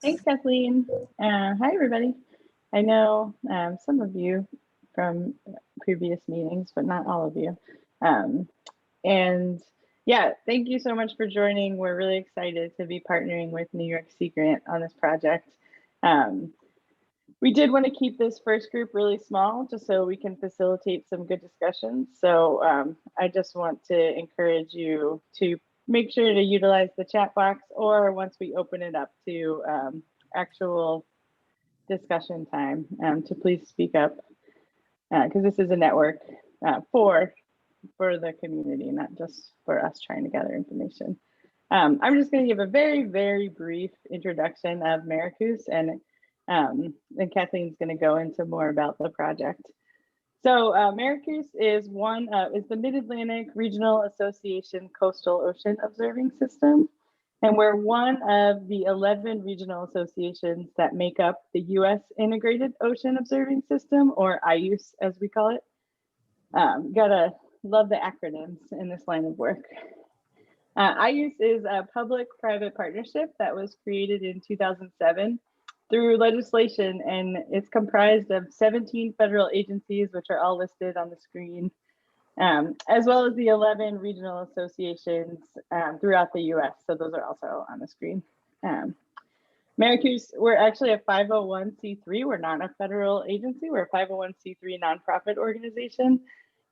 Thanks, Kathleen. Hi, everybody. I know some of you from previous meetings, but not all of you. And yeah, thank you so much for joining. We're really excited to be partnering with New York Sea Grant on this project. We did want to keep this first group really small just so we can facilitate some good discussions. So I just want to encourage you to make sure to utilize the chat box, or once we open it up to actual discussion time, to please speak up, because this is a network for the community, not just for us trying to gather information. I'm just going to give a very, very brief introduction of Maricus, and then Kathleen's going to go into more about the project. So Maricus is the Mid-Atlantic Regional Association Coastal Ocean Observing System, and we're one of the 11 regional associations that make up the U.S. Integrated Ocean Observing System, or IUS as we call it. Gotta love the acronyms in this line of work. IUS is a public-private partnership that was created in 2007 through legislation, and it's comprised of 17 federal agencies, which are all listed on the screen, as well as the 11 regional associations throughout the US. So those are also on the screen. Maricus, we're actually a 501c3. We're not a federal agency. We're a 501c3 nonprofit organization.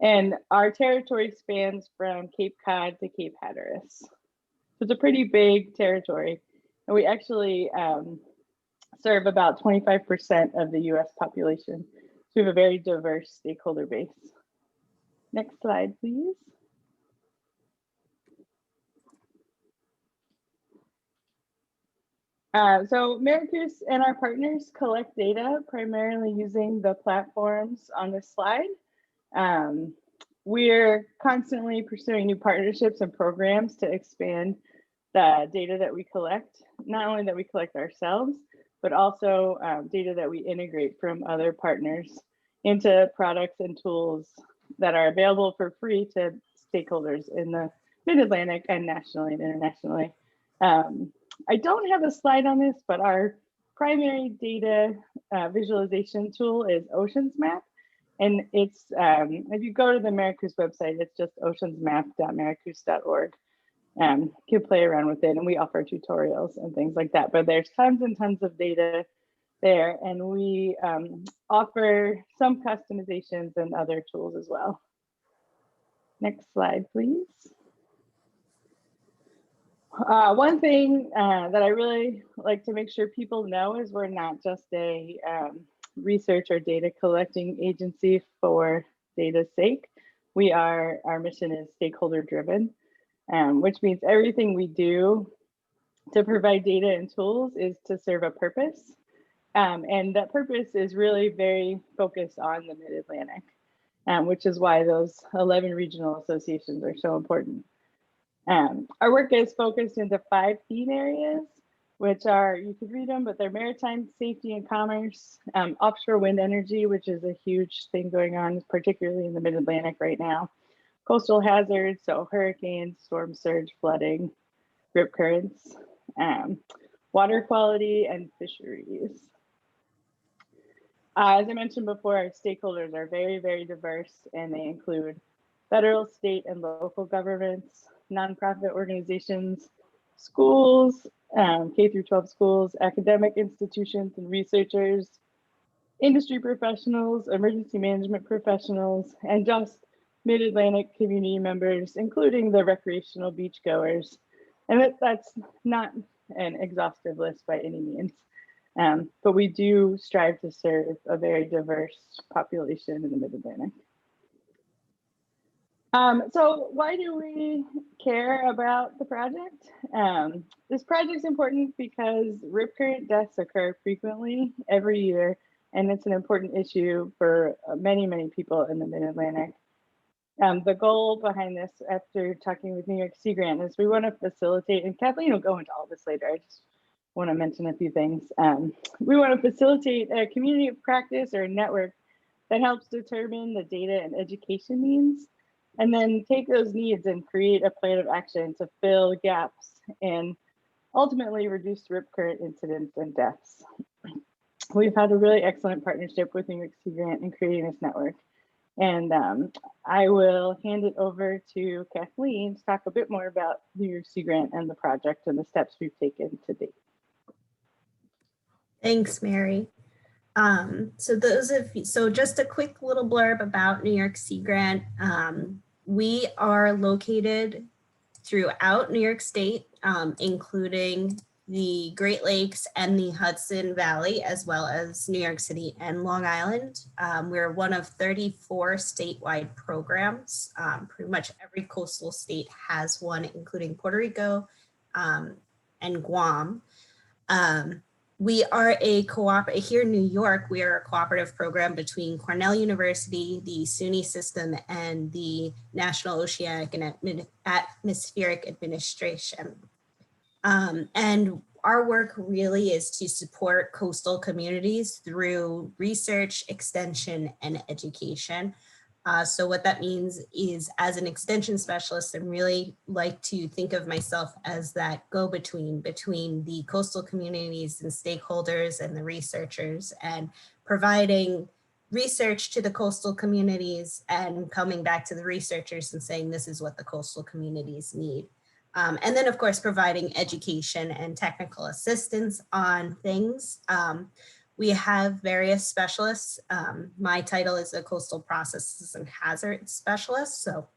And our territory spans from Cape Cod to Cape Hatteras. So it's a pretty big territory. And we actually serve about 25% of the US population. So we have a very diverse stakeholder base. Next slide, please. So Maricus and our partners collect data primarily using the platforms on this slide. We're constantly pursuing new partnerships and programs to expand the data that we collect, not only that we collect ourselves, but also data that we integrate from other partners into products and tools that are available for free to stakeholders in the Mid-Atlantic and nationally and internationally. I don't have a slide on this, but our primary data visualization tool is OceansMap. And it's, if you go to the Maricus website, it's just oceansmap.maricus.org. You can play around with it, and we offer tutorials and things like that. But there's tons and tons of data there, and we offer some customizations and other tools as well. Next slide, please. One thing that I really like to make sure people know is we're not just a research or data collecting agency for data's sake. Our mission is stakeholder driven, which means everything we do to provide data and tools is to serve a purpose. And that purpose is really very focused on the Mid-Atlantic, which is why those 11 regional associations are so important. Our work is focused into 5 theme areas, which are, you could read them, but they're maritime safety and commerce, offshore wind energy, which is a huge thing going on, particularly in the Mid-Atlantic right now, coastal hazards, so hurricanes, storm surge, flooding, rip currents, water quality, and fisheries. As I mentioned before, our stakeholders are very, very diverse, and they include federal, state, and local governments, nonprofit organizations, schools, K through 12 schools, academic institutions and researchers, industry professionals, emergency management professionals, and just Mid-Atlantic community members, including the recreational beachgoers. And that's not an exhaustive list by any means, but we do strive to serve a very diverse population in the Mid-Atlantic. So why do we care about the project? This project is important because rip current deaths occur frequently every year, and it's an important issue for many, many people in the Mid-Atlantic. The goal behind this, after talking with New York Sea Grant, is we want to facilitate, and Kathleen will go into all this later, I just want to mention a few things. We want to facilitate a community of practice or a network that helps determine the data and education needs, and then take those needs and create a plan of action to fill gaps and ultimately reduce rip current incidents and deaths. We've had a really excellent partnership with New York Sea Grant in creating this network. And I will hand it over to Kathleen to talk a bit more about New York Sea Grant and the project and the steps we've taken to date. Thanks, Mary. So just a quick little blurb about New York Sea Grant. We are located throughout New York State, including the Great Lakes and the Hudson Valley, as well as New York City and Long Island. We're one of 34 statewide programs. Pretty much every coastal state has one, including Puerto Rico and Guam. We are here in New York, we are a cooperative program between Cornell University, the SUNY system, and the National Oceanic and Atmospheric Administration. And our work really is to support coastal communities through research, extension, and education. So what that means is, as an extension specialist, I really like to think of myself as that go-between between the coastal communities and stakeholders and the researchers, and providing research to the coastal communities and coming back to the researchers and saying, this is what the coastal communities need. And then, of course, providing education and technical assistance on things. We have various specialists. My title is a coastal processes and hazards specialist. So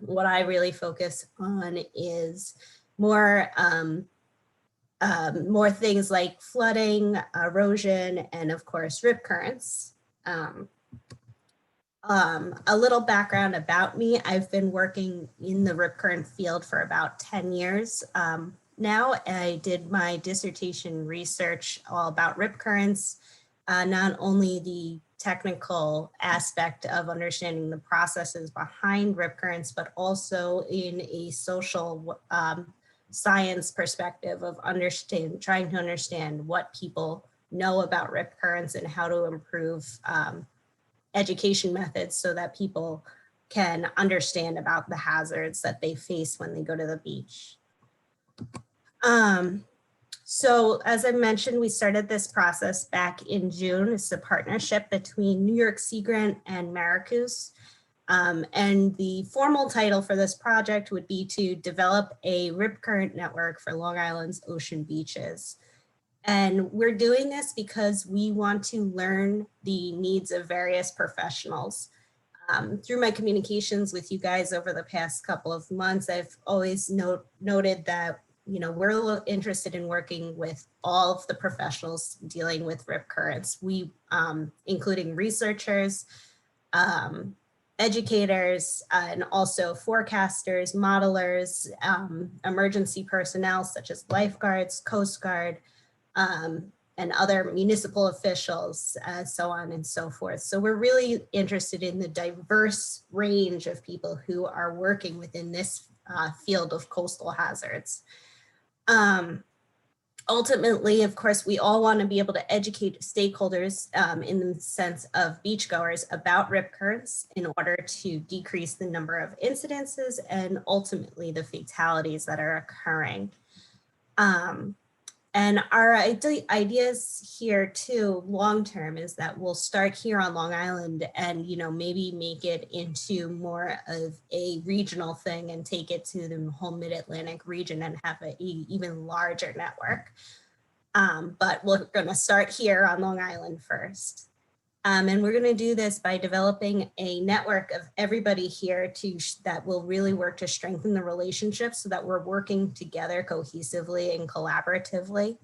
what I really focus on is more things like flooding, erosion, and of course, rip currents. A little background about me. I've been working in the rip current field for about 10 years. Now I did my dissertation research all about rip currents, not only the technical aspect of understanding the processes behind rip currents, but also in a social science perspective of trying to understand what people know about rip currents and how to improve education methods so that people can understand about the hazards that they face when they go to the beach. So as I mentioned, we started this process back in June. It's a partnership between New York Sea Grant and Maracus. And the formal title for this project would be to develop a rip current network for Long Island's ocean beaches. And we're doing this because we want to learn the needs of various professionals. Through my communications with you guys over the past couple of months, I've always noted that we're interested in working with all of the professionals dealing with rip currents. We, including researchers, educators, and also forecasters, modelers, emergency personnel such as lifeguards, Coast Guard, and other municipal officials, so on and so forth. So we're really interested in the diverse range of people who are working within this field of coastal hazards. Ultimately, of course, we all want to be able to educate stakeholders in the sense of beachgoers about rip currents in order to decrease the number of incidences and ultimately the fatalities that are occurring. And our ideas here too, long-term, is that we'll start here on Long Island and, maybe make it into more of a regional thing and take it to the whole mid-Atlantic region and have an even larger network. But we're gonna start here on Long Island first. And we're gonna do this by developing a network of everybody here that will really work to strengthen the relationship so that we're working together cohesively and collaboratively.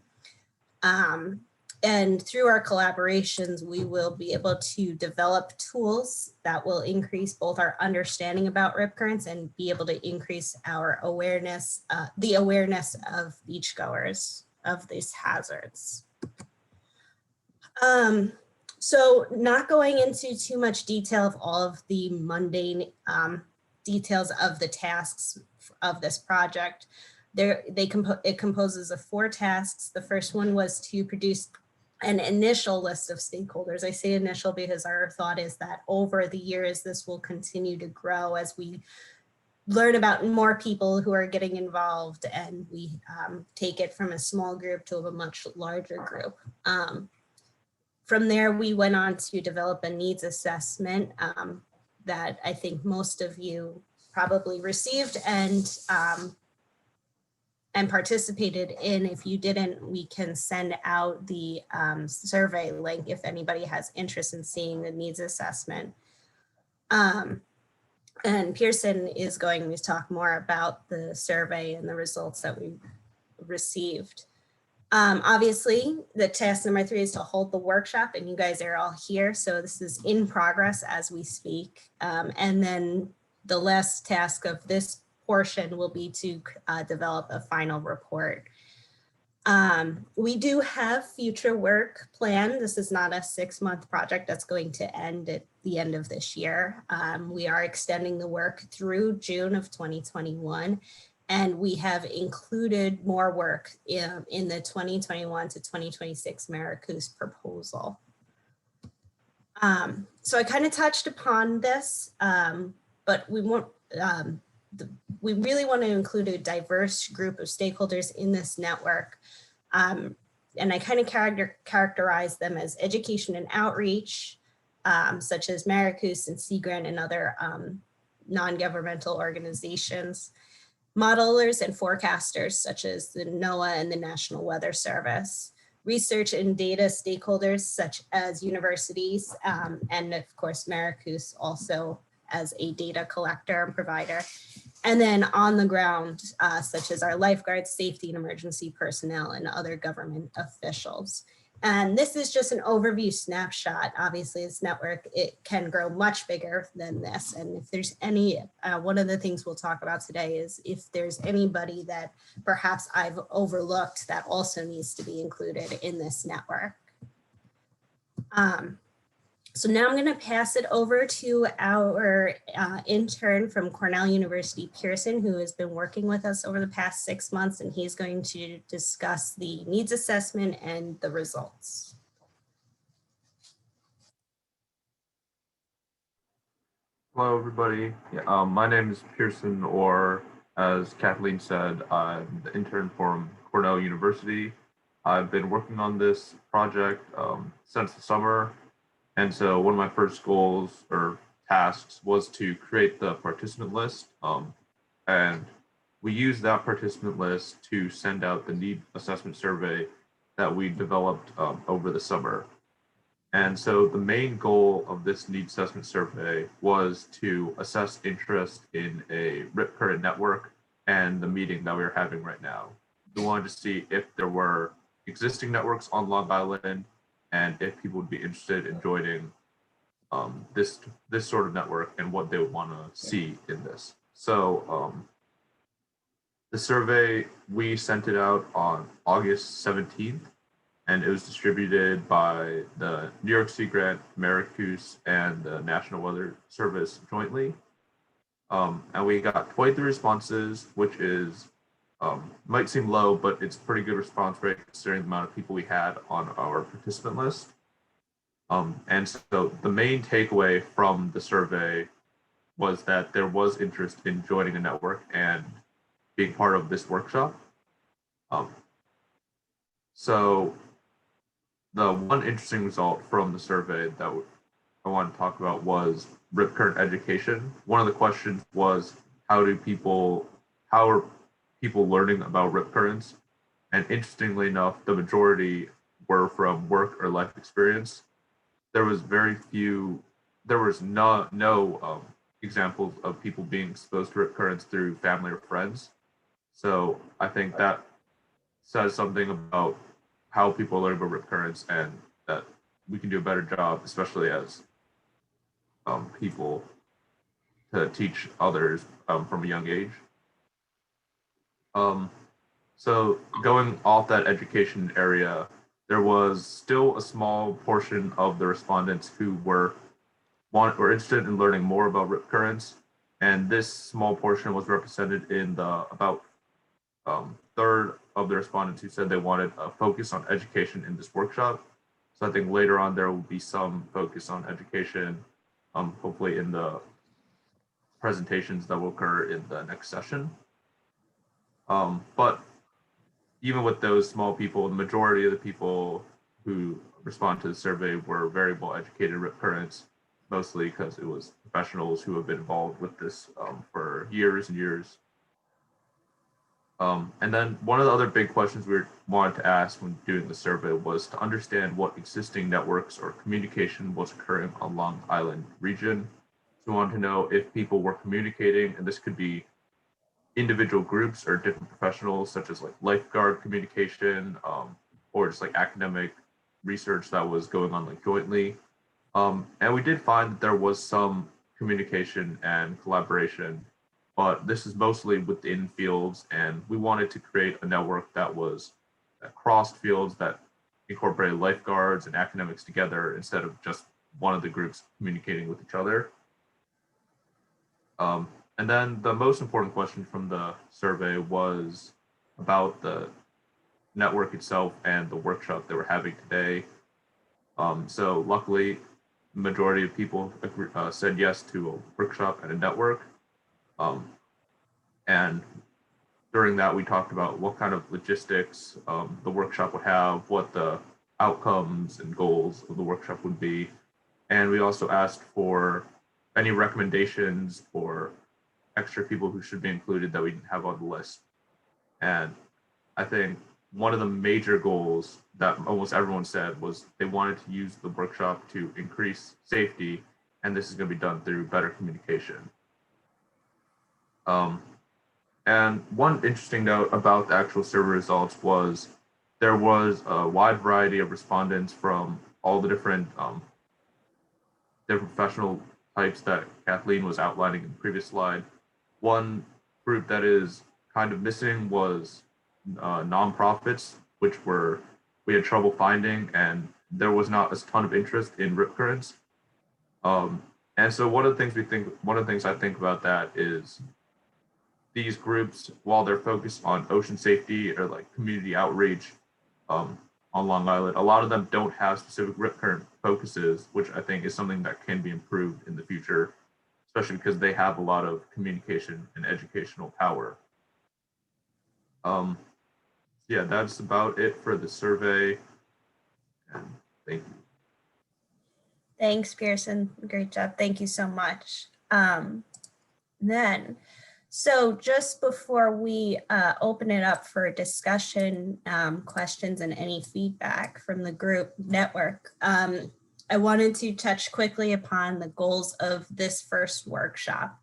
And through our collaborations, we will be able to develop tools that will increase both our understanding about rip currents and be able to increase our awareness, the awareness of beachgoers of these hazards. So not going into too much detail of all of the mundane details of the tasks of this project, it composes of 4 tasks. The first one was to produce an initial list of stakeholders. I say initial because our thought is that over the years, this will continue to grow as we learn about more people who are getting involved, and we take it from a small group to a much larger group. From there, we went on to develop a needs assessment that I think most of you probably received and participated in. If you didn't, we can send out the survey link if anybody has interest in seeing the needs assessment. And Pearson is going to talk more about the survey and the results that we received. Obviously, the task number 3 is to hold the workshop, and you guys are all here. So this is in progress as we speak. And then the last task of this portion will be to develop a final report. We do have future work planned. This is not a 6-month project that's going to end at the end of this year. We are extending the work through June of 2021. And we have included more work in the 2021 to 2026 Maricus proposal. So I kind of touched upon this, but we really want to include a diverse group of stakeholders in this network. And I kind of characterize them as education and outreach, such as Maricus and Sea Grant and other non-governmental organizations. Modelers and forecasters, such as the NOAA and the National Weather Service. Research and data stakeholders, such as universities, and of course, Maricus also as a data collector and provider. And then on the ground, such as our lifeguards, safety and emergency personnel, and other government officials. And this is just an overview snapshot. Obviously, this network, it can grow much bigger than this. And if there's any, one of the things we'll talk about today is if there's anybody that perhaps I've overlooked that also needs to be included in this network. So now I'm going to pass it over to our intern from Cornell University, Pearson, who has been working with us over the past 6 months, and he's going to discuss the needs assessment and the results. Hello, everybody. My name is Pearson, or as Kathleen said, I'm the intern from Cornell University. I've been working on this project since the summer. And so one of my first goals or tasks was to create the participant list. And we used that participant list to send out the need assessment survey that we developed over the summer. And so the main goal of this need assessment survey was to assess interest in a RIP current network and the meeting that we're having right now. We wanted to see if there were existing networks on Long Island and if people would be interested in joining this sort of network and what they would want to see in this. So the survey, we sent it out on August 17th, and it was distributed by the New York Sea Grant, Maricus, and the National Weather Service jointly. And we got 23 responses, which is might seem low, but it's a pretty good response rate considering the amount of people we had on our participant list. And so the main takeaway from the survey was that there was interest in joining a network and being part of this workshop. So the one interesting result from the survey that I want to talk about was RIP current education. One of the questions was, how are people learning about RIP currents? And interestingly enough, the majority were from work or life experience. There was no examples of people being exposed to RIP currents through family or friends. So I think that says something about how people learn about RIP currents and that we can do a better job, especially as people, to teach others from a young age. So going off that education area, there was still a small portion of the respondents who were interested in learning more about RIP currents, and this small portion was represented in the about third of the respondents who said they wanted a focus on education in this workshop. So I think later on there will be some focus on education, hopefully in the presentations that will occur in the next session. But even with those small people, the majority of the people who respond to the survey were very well educated rip currents, mostly because it was professionals who have been involved with this for years and years. And then one of the other big questions we wanted to ask when doing the survey was to understand what existing networks or communication was occurring on Long Island region. So we wanted to know if people were communicating, and this could be individual groups or different professionals, such as like lifeguard communication, or just like academic research that was going on like jointly. And we did find that there was some communication and collaboration, but this is mostly within fields, and we wanted to create a network that was across fields that incorporated lifeguards and academics together instead of just one of the groups communicating with each other. And then the most important question from the survey was about the network itself and the workshop that we're having today. So luckily, the majority of people said yes to a workshop and a network. And during that, we talked about what kind of logistics the workshop would have, what the outcomes and goals of the workshop would be. And we also asked for any recommendations for extra people who should be included that we didn't have on the list. And I think one of the major goals that almost everyone said was they wanted to use the workshop to increase safety, and this is going to be done through better communication. And one interesting note about the actual survey results was there was a wide variety of respondents from all the different professional types that Kathleen was outlining in the previous slide. One group that is kind of missing was nonprofits, which we had trouble finding, and there was not a ton of interest in rip currents. And so one of the things I think about that is these groups, while they're focused on ocean safety or like community outreach on Long Island, a lot of them don't have specific rip current focuses, which I think is something that can be improved in the future, especially because they have a lot of communication and educational power. Yeah, that's about it for the survey. And thank you. Thanks, Pearson. Great job. Thank you so much. So just before we open it up for discussion, questions, and any feedback from the group network, I wanted to touch quickly upon the goals of this first workshop.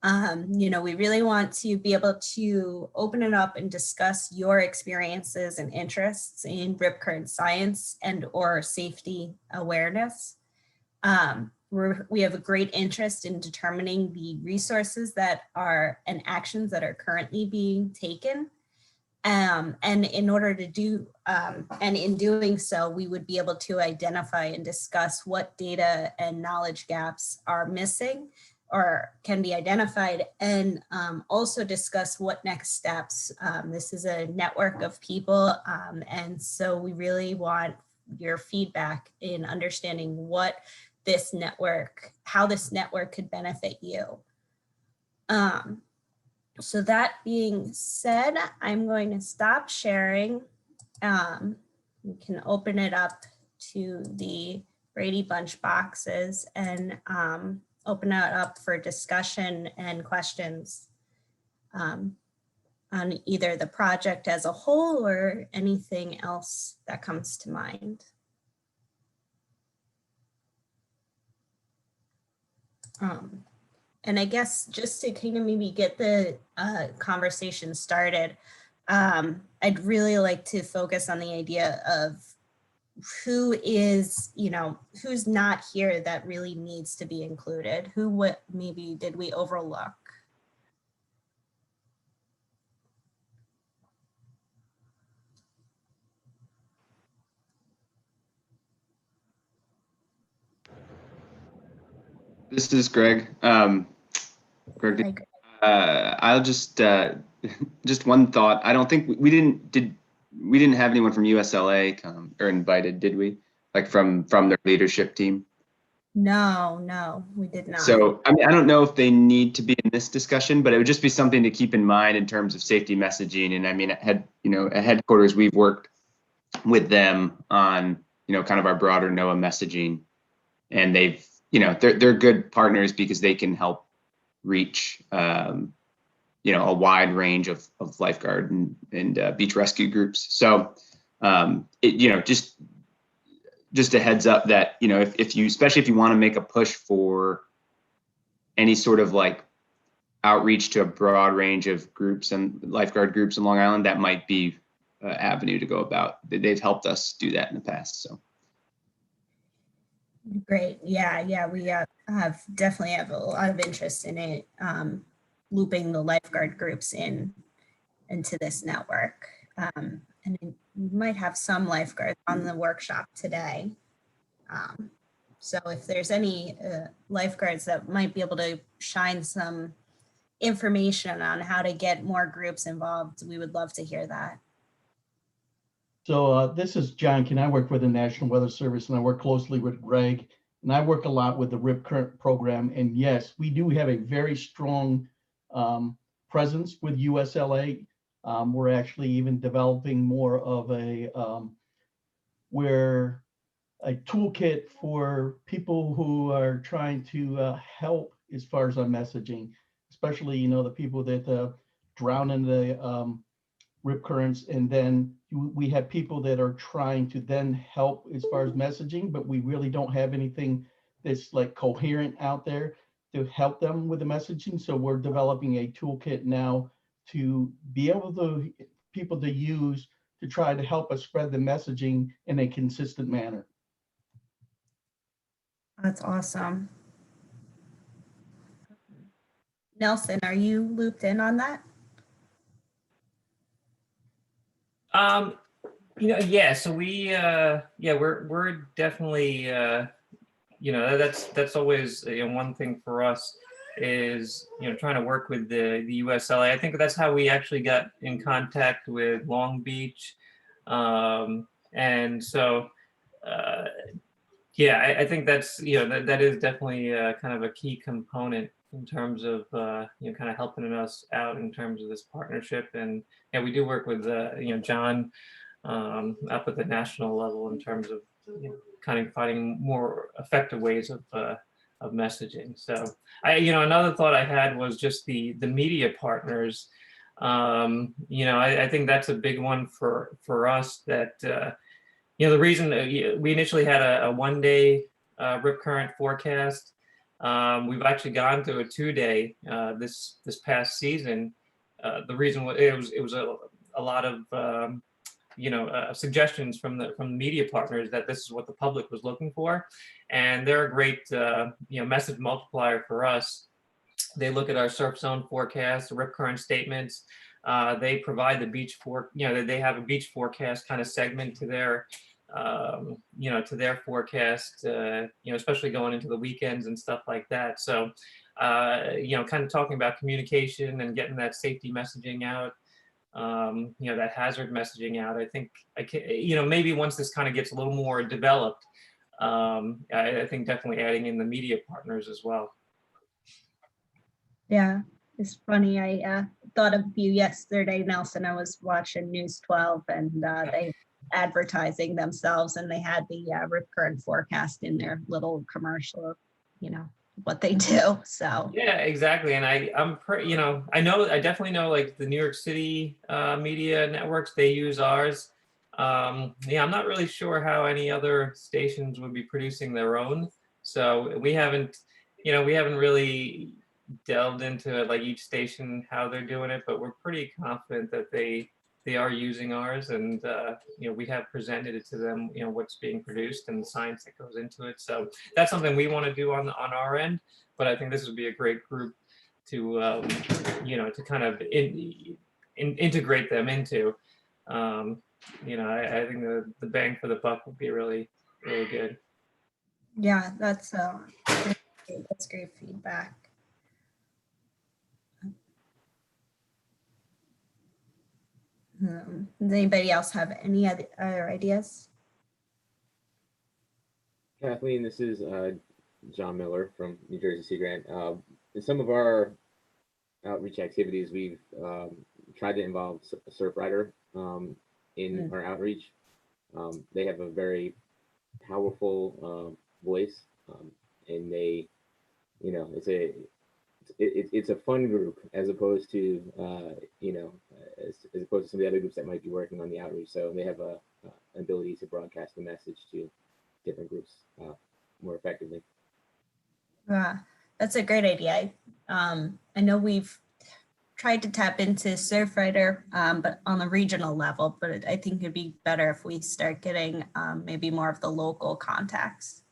We really want to be able to open it up and discuss your experiences and interests in rip current science and or safety awareness. We have a great interest in determining the resources that are and actions that are currently being taken. And in order to do, and in doing so, we would be able to identify and discuss what data and knowledge gaps are missing or can be identified, and also discuss what next steps. This is a network of people, and so we really want your feedback in understanding what this network, how this network could benefit you. So that being said, I'm going to stop sharing. We can open it up to the Brady Bunch boxes and open it up for discussion and questions on either the project as a whole or anything else that comes to mind. And I guess just to kind of maybe get the conversation started, I'd really like to focus on the idea of who is, who's not here that really needs to be included. Who maybe did we overlook? This is Greg. Greg, I'll just one thought. I don't think we didn't have anyone from USLA come or invited, did we? Like from their leadership team? No, we did not. So, I mean, I don't know if they need to be in this discussion, but it would just be something to keep in mind in terms of safety messaging. And I mean, at headquarters, we've worked with them on, kind of our broader NOAA messaging, and they've, they're good partners because they can help reach, a wide range of lifeguard and beach rescue groups. So, just a heads up that, if you, especially if you want to make a push for any sort of like outreach to a broad range of groups and lifeguard groups in Long Island, that might be an avenue to go about. They've helped us do that in the past. So. Great. Yeah. We definitely have a lot of interest in it, looping the lifeguard groups into this network. And we might have some lifeguards on the workshop today. So if there's any lifeguards that might be able to shine some information on how to get more groups involved, we would love to hear that. So this is John Ken. I work for the National Weather Service, and I work closely with Greg. And I work a lot with the RIP Current program. And yes, we do have a very strong presence with USLA. We're actually even developing more of a toolkit for people who are trying to help as far as our messaging, especially, the people that drown in the rip currents. And then we have people that are trying to then help as far as messaging, but we really don't have anything that's like coherent out there to help them with the messaging. So we're developing a toolkit now to be able to people to use to try to help us spread the messaging in a consistent manner. That's awesome. Nelson, are you looped in on that? Yeah, so we're definitely, that's always, one thing for us is, trying to work with the USLA. I think that's how we actually got in contact with Long Beach. And so, I think that's, that is definitely kind of a key component in terms of, kind of helping us out in terms of this partnership. And we do work with, John up at the national level in terms of, kind of finding more effective ways of messaging. So another thought I had was just the media partners. I think that's a big one for us that, the reason we initially had a 1-day rip current forecast. We've actually gone to a 2-day this past season. The reason it was a lot of suggestions from the media partners that this is what the public was looking for, and they're a great message multiplier for us. They look at our surf zone forecast, the rip current statements. They provide the beach they have a beach forecast kind of segment to their to their forecast, especially going into the weekends and stuff like that. So, kind of talking about communication and getting that safety messaging out, that hazard messaging out. I think maybe once this kind of gets a little more developed, I think definitely adding in the media partners as well. Yeah, it's funny. I thought of you yesterday, Nelson. I was watching News 12, and they advertising themselves, and they had the rip current forecast in their little commercial, what they do. So yeah, exactly. And I definitely know like the New York City media networks, they use ours. I'm not really sure how any other stations would be producing their own. So we haven't really delved into like each station, how they're doing it, but we're pretty confident that they are using ours, and we have presented it to them, what's being produced and the science that goes into it. So that's something we want to do on our end, but I think this would be a great group to to kind of integrate them into. I think the bang for the buck would be really, really good. yeah, that's great feedback. Does anybody else have any other ideas? Kathleen, this is John Miller from New Jersey Sea Grant. In some of our outreach activities, we've tried to involve a Surfrider in our outreach. They have a very powerful voice, and they, you know, it's a fun group as opposed to as opposed to some of the other groups that might be working on the outreach. So they have a ability to broadcast the message to different groups more effectively. Yeah, that's a great idea. I know we've tried to tap into Surfrider, but on the regional level, but I think it'd be better if we start getting maybe more of the local contacts.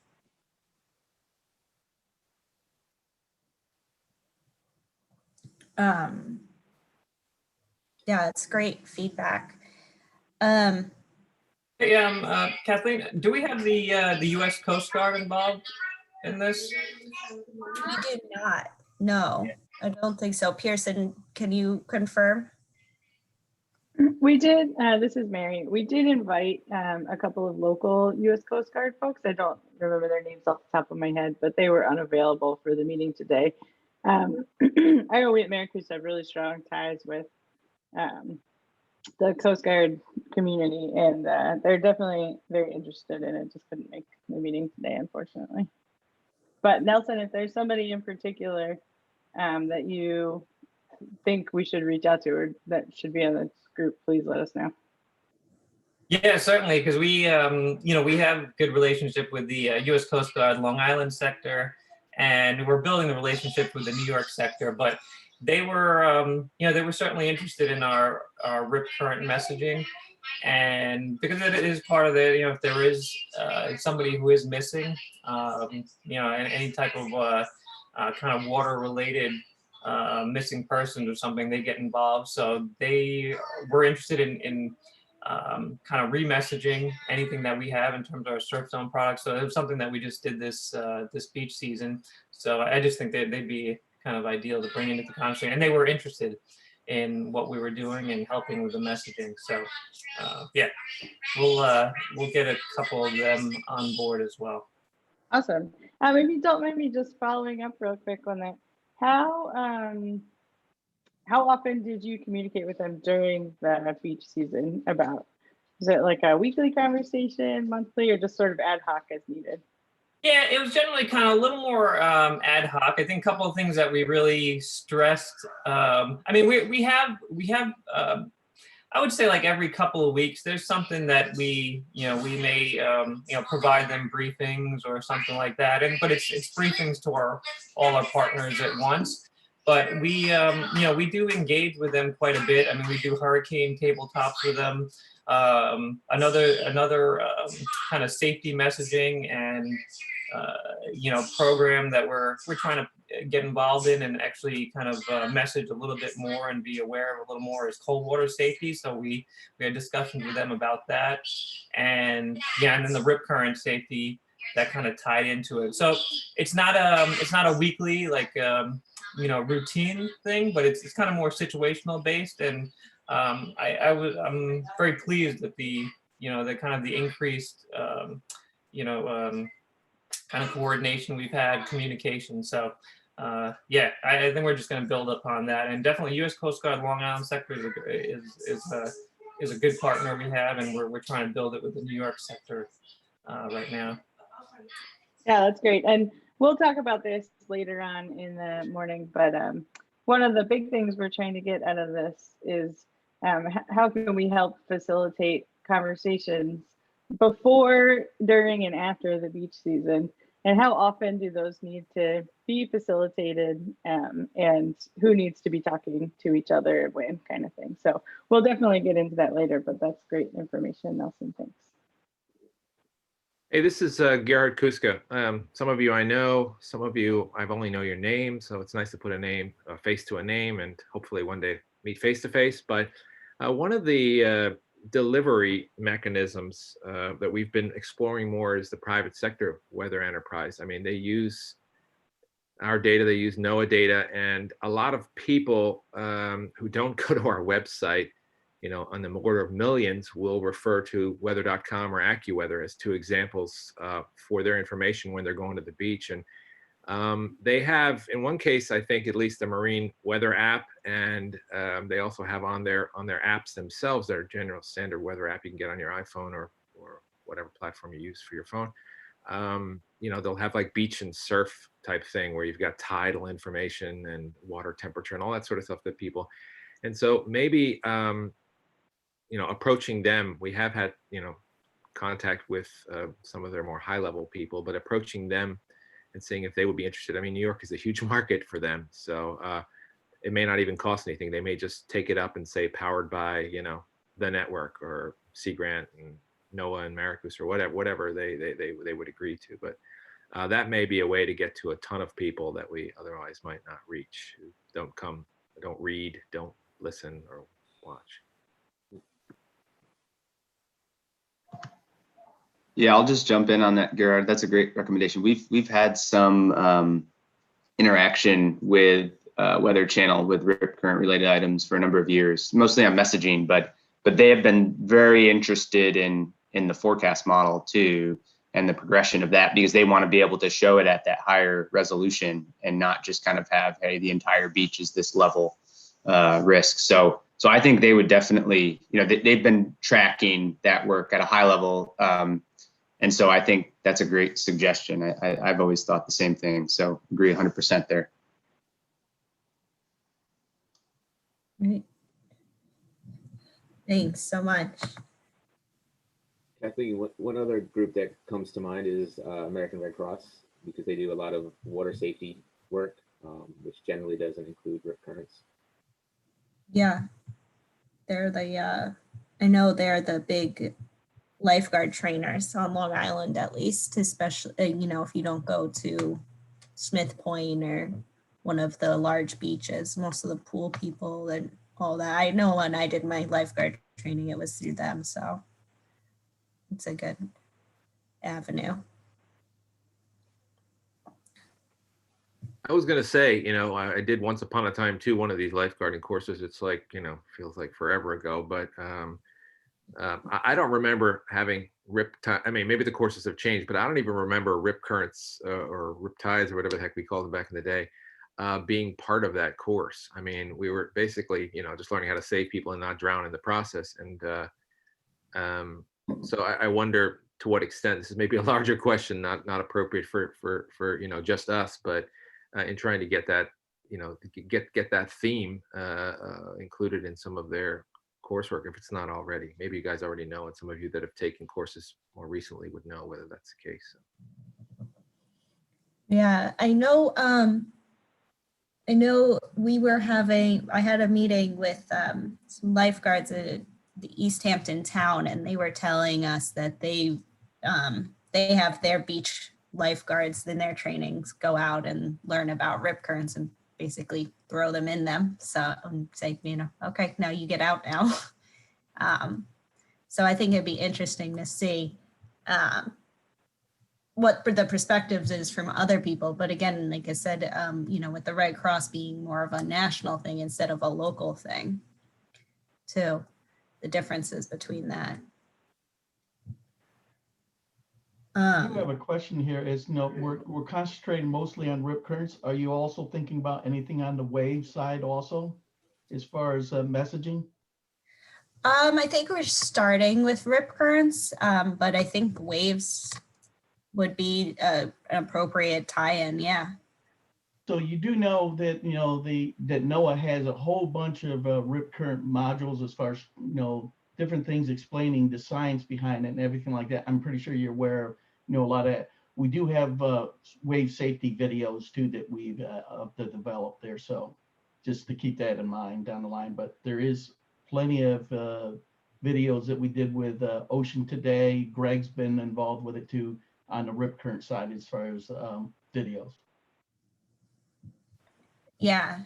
Yeah, it's great feedback. Hey, Kathleen, do we have the U.S. Coast Guard involved in this? We do not. No, I don't think so. Pearson, can you confirm? We did, this is Mary. We did invite a couple of local US Coast Guard folks. I don't remember their names off the top of my head, but they were unavailable for the meeting today. I know we at Maricruz have really strong ties with the Coast Guard community, and they're definitely very interested in it. Just couldn't make the meeting today, unfortunately. But Nelson, if there's somebody in particular that you think we should reach out to or that should be in this group, please let us know. Yeah, certainly, because we we have good relationship with the U.S. Coast Guard Long Island sector, and we're building the relationship with the New York sector. But they were, they were certainly interested in our RIP current messaging, and because it is part of the, if there is somebody who is missing, and any type of kind of water related missing persons or something, they get involved. So they were interested in kind of remessaging anything that we have in terms of our surf zone products. So it was something that we just did this beach season. So I just think that they'd be kind of ideal to bring into the conversation, and they were interested in what we were doing and helping with the messaging. So yeah, we'll get a couple of them on board as well. Awesome. Maybe don't mind me just following up real quick on that. How often did you communicate with them during the beach season about? Is it like a weekly conversation, monthly, or just sort of ad hoc as needed? Yeah, it was generally kind of a little more ad hoc. I think a couple of things that we really stressed. I mean, we have I would say like every couple of weeks, there's something that we may provide them briefings or something like that. But it's briefings to all our partners at once. But we we do engage with them quite a bit. I mean, we do hurricane tabletops with them. Another kind of safety messaging and program that we're trying to get involved in and actually kind of message a little bit more and be aware of a little more is cold water safety. So we had discussions with them about that, and and then the rip current safety that kind of tied into it. So it's not a weekly routine thing, but it's kind of more situational based. And I'm very pleased that the kind of the increased kind of coordination we've had, communication. So yeah, I think we're just going to build upon that, and definitely U.S. Coast Guard Long Island sector is a good partner we have, and we're trying to build it with the New York sector right now. Yeah, that's great. And we'll talk about this later on in the morning, but one of the big things we're trying to get out of this is how can we help facilitate conversations before, during, and after the beach season, and how often do those need to be facilitated, and who needs to be talking to each other when, kind of thing. So we'll definitely get into that later, but that's great information, Nelson. Thanks. Hey, this is Gerhard Kuska. Some of you I know, some of you I've only know your name, so it's nice to put a face to a name, and hopefully one day meet face to face. But one of the delivery mechanisms that we've been exploring more is the private sector weather enterprise. I mean, they use our data, they use NOAA data, and a lot of people who don't go to our website, on the order of millions, will refer to weather.com or AccuWeather as two examples for their information when they're going to the beach. And They have, in one case, I think at least a marine weather app, and they also have on their apps themselves, their general standard weather app you can get on your iPhone or whatever platform you use for your phone. You know, they'll have like beach and surf type thing where you've got tidal information and water temperature and all that sort of stuff that people, and so maybe, you know, approaching them, we have had, you know, contact with some of their more high level people, but approaching them and seeing if they would be interested. I mean, New York is a huge market for them, so it may not even cost anything. They may just take it up and say powered by, you know, the network or Sea Grant and NOAA and Maricus or whatever they would agree to. But that may be a way to get to a ton of people that we otherwise might not reach, who don't come, don't read, don't listen or watch. Yeah, I'll just jump in on that, Gerard. That's a great recommendation. We've had some interaction with Weather Channel with rip current related items for a number of years, mostly on messaging, but they have been very interested in the forecast model too, and the progression of that, because they want to be able to show it at that higher resolution and not just kind of have, hey, the entire beach is this level risk. So I think they would definitely, you know, they've been tracking that work at a high level. And so I think that's a great suggestion. I've always thought the same thing. So agree 100% there. Great. Thanks so much. Kathleen, one other group that comes to mind is American Red Cross, because they do a lot of water safety work, which generally doesn't include rip currents. Yeah, they're the, I know they're the big lifeguard trainers on Long Island, at least, especially, you know, if you don't go to Smith Point or one of the large beaches, most of the pool people and all that. I know when I did my lifeguard training, it was through them. So it's a good avenue. I was gonna say, you know, I did once upon a time too, one of these lifeguarding courses. It's like, you know, feels like forever ago, but I don't remember having rip tide. I mean, maybe the courses have changed, but I don't even remember rip currents or rip tides or whatever the heck we called them back in the day being part of that course. I mean, we were basically, you know, just learning how to save people and not drown in the process. And so I wonder to what extent this is maybe a larger question, not appropriate for you know, just us, but in trying to get that, you know, get that theme included in some of their coursework, if it's not already. Maybe you guys already know, and some of you that have taken courses more recently would know whether that's the case. Yeah, I know I had a meeting with some lifeguards at the East Hampton town, and they were telling us that they have their beach lifeguards in their trainings go out and learn about rip currents and basically throw them in them. So say, you know, okay, now you get out now. So I think it'd be interesting to see what the perspectives is from other people. But again, like I said, you know, with the Red Cross being more of a national thing instead of a local thing too, the differences between that. I do have a question here. Is, you know, we're concentrating mostly on rip currents. Are you also thinking about anything on the wave side also, as far as messaging? I think we're starting with rip currents, but I think waves would be an appropriate tie-in. Yeah. So you do know that, you know, that NOAA has a whole bunch of rip current modules as far as, you know, different things explaining the science behind it and everything like that. I'm pretty sure you're aware of, you know, a lot of, we do have wave safety videos too that we've developed there. So just to keep that in mind down the line, but there is plenty of videos that we did with Ocean Today. Greg's been involved with it too on the rip current side as far as videos. Yeah,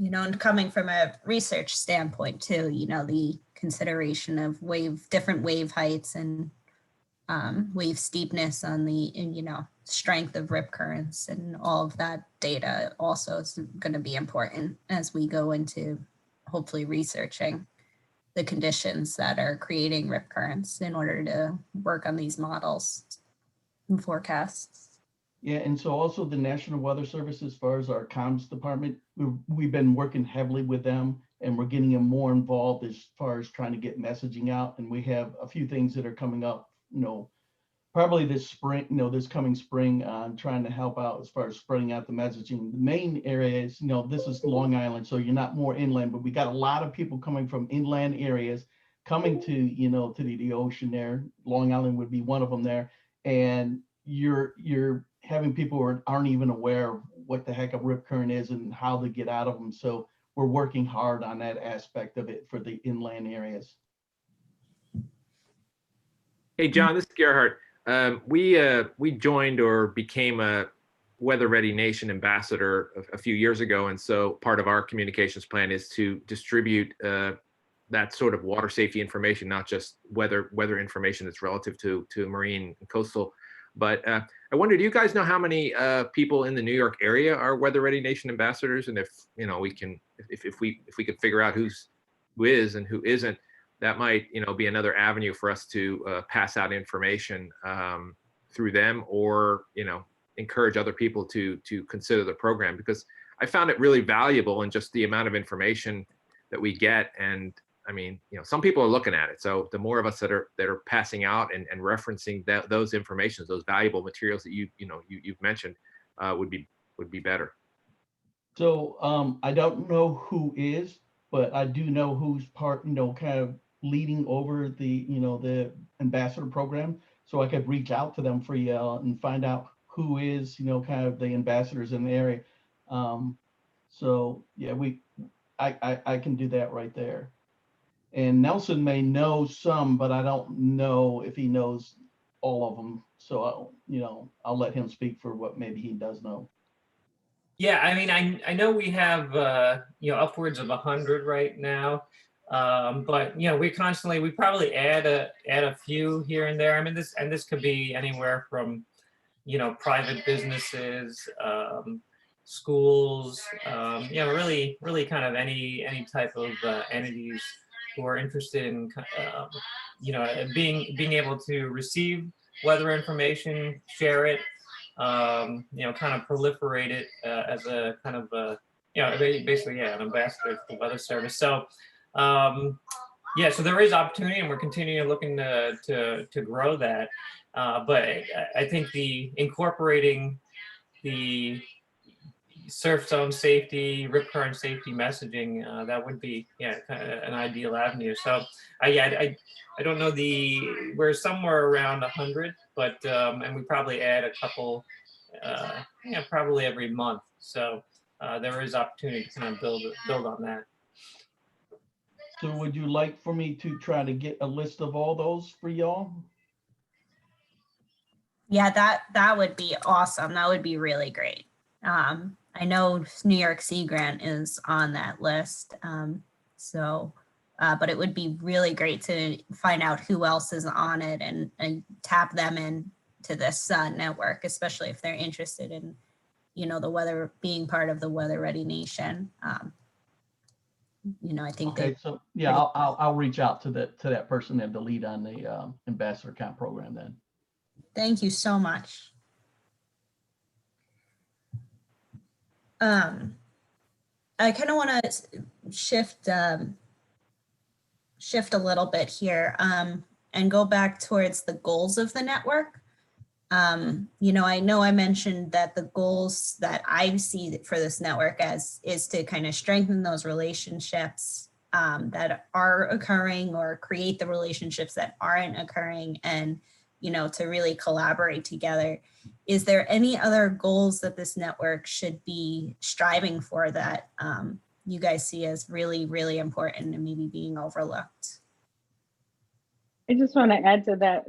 you know, and coming from a research standpoint too, you know, the consideration of different wave heights and wave steepness on the, you know, strength of rip currents and all of that data also is going to be important as we go into hopefully researching the conditions that are creating rip currents in order to work on these models and forecasts. Yeah, and so also the National Weather Service, as far as our comms department, we've been working heavily with them, and we're getting them more involved as far as trying to get messaging out. And we have a few things that are coming up, probably this spring, this coming spring, on trying to help out as far as spreading out the messaging. The main area is, this is Long Island, so you're not more inland, but we got a lot of people coming from inland areas coming to, to the ocean there. Long Island would be one of them there. And you're having people who aren't even aware of what the heck a rip current is and how to get out of them. So we're working hard on that aspect of it for the inland areas. Hey, John, this is Gerhard. We joined or became a Weather Ready Nation ambassador a few years ago, and so part of our communications plan is to distribute that sort of water safety information, not just weather information that's relative to marine and coastal. But I wonder, do you guys know how many people in the New York area are Weather Ready Nation ambassadors? And if we could figure out who is and who isn't, that might be another avenue for us to pass out information through them, or encourage other people to consider the program, because I found it really valuable in just the amount of information that we get. And I mean, some people are looking at it. So the more of us that are passing out and referencing those informations, those valuable materials that you've mentioned, would be better. So I don't know who is, but I do know who's part, kind of leading over the, the ambassador program. So I could reach out to them for you and find out who is, kind of the ambassadors in the area. So yeah, I can do that right there. And Nelson may know some, but I don't know if he knows all of them. So I'll let him speak for what maybe he does know. Yeah, I mean, I know we have upwards of 100 right now, but we probably add a few here and there. I mean, this could be anywhere from private businesses, schools, really kind of any type of entities who are interested in being able to receive weather information, share it, kind of proliferate it as a kind of basically an ambassador to the Weather Service. So so there is opportunity, and we're continuing looking to grow that. But I think the incorporating the surf zone safety, rip current safety messaging, that would be kind of an ideal avenue. So I don't know, we're somewhere around 100, but and we probably add a couple probably every month. So there is opportunity to kind of build on that. So would you like for me to try to get a list of all those for y'all? Yeah, that would be awesome. That would be really great. I know New York Sea Grant is on that list. But it would be really great to find out who else is on it and tap them in to this network, especially if they're interested in, the weather, being part of the Weather Ready Nation. I think Okay, so yeah, I'll reach out to that person and the lead on the ambassador account program then. Thank you so much. I kind of want to shift a little bit here and go back towards the goals of the network. I know I mentioned that the goals that I see for this network is to kind of strengthen those relationships that are occurring, or create the relationships that aren't occurring, and to really collaborate together. Is there any other goals that this network should be striving for that you guys see as really, really important and maybe being overlooked? I just want to add to that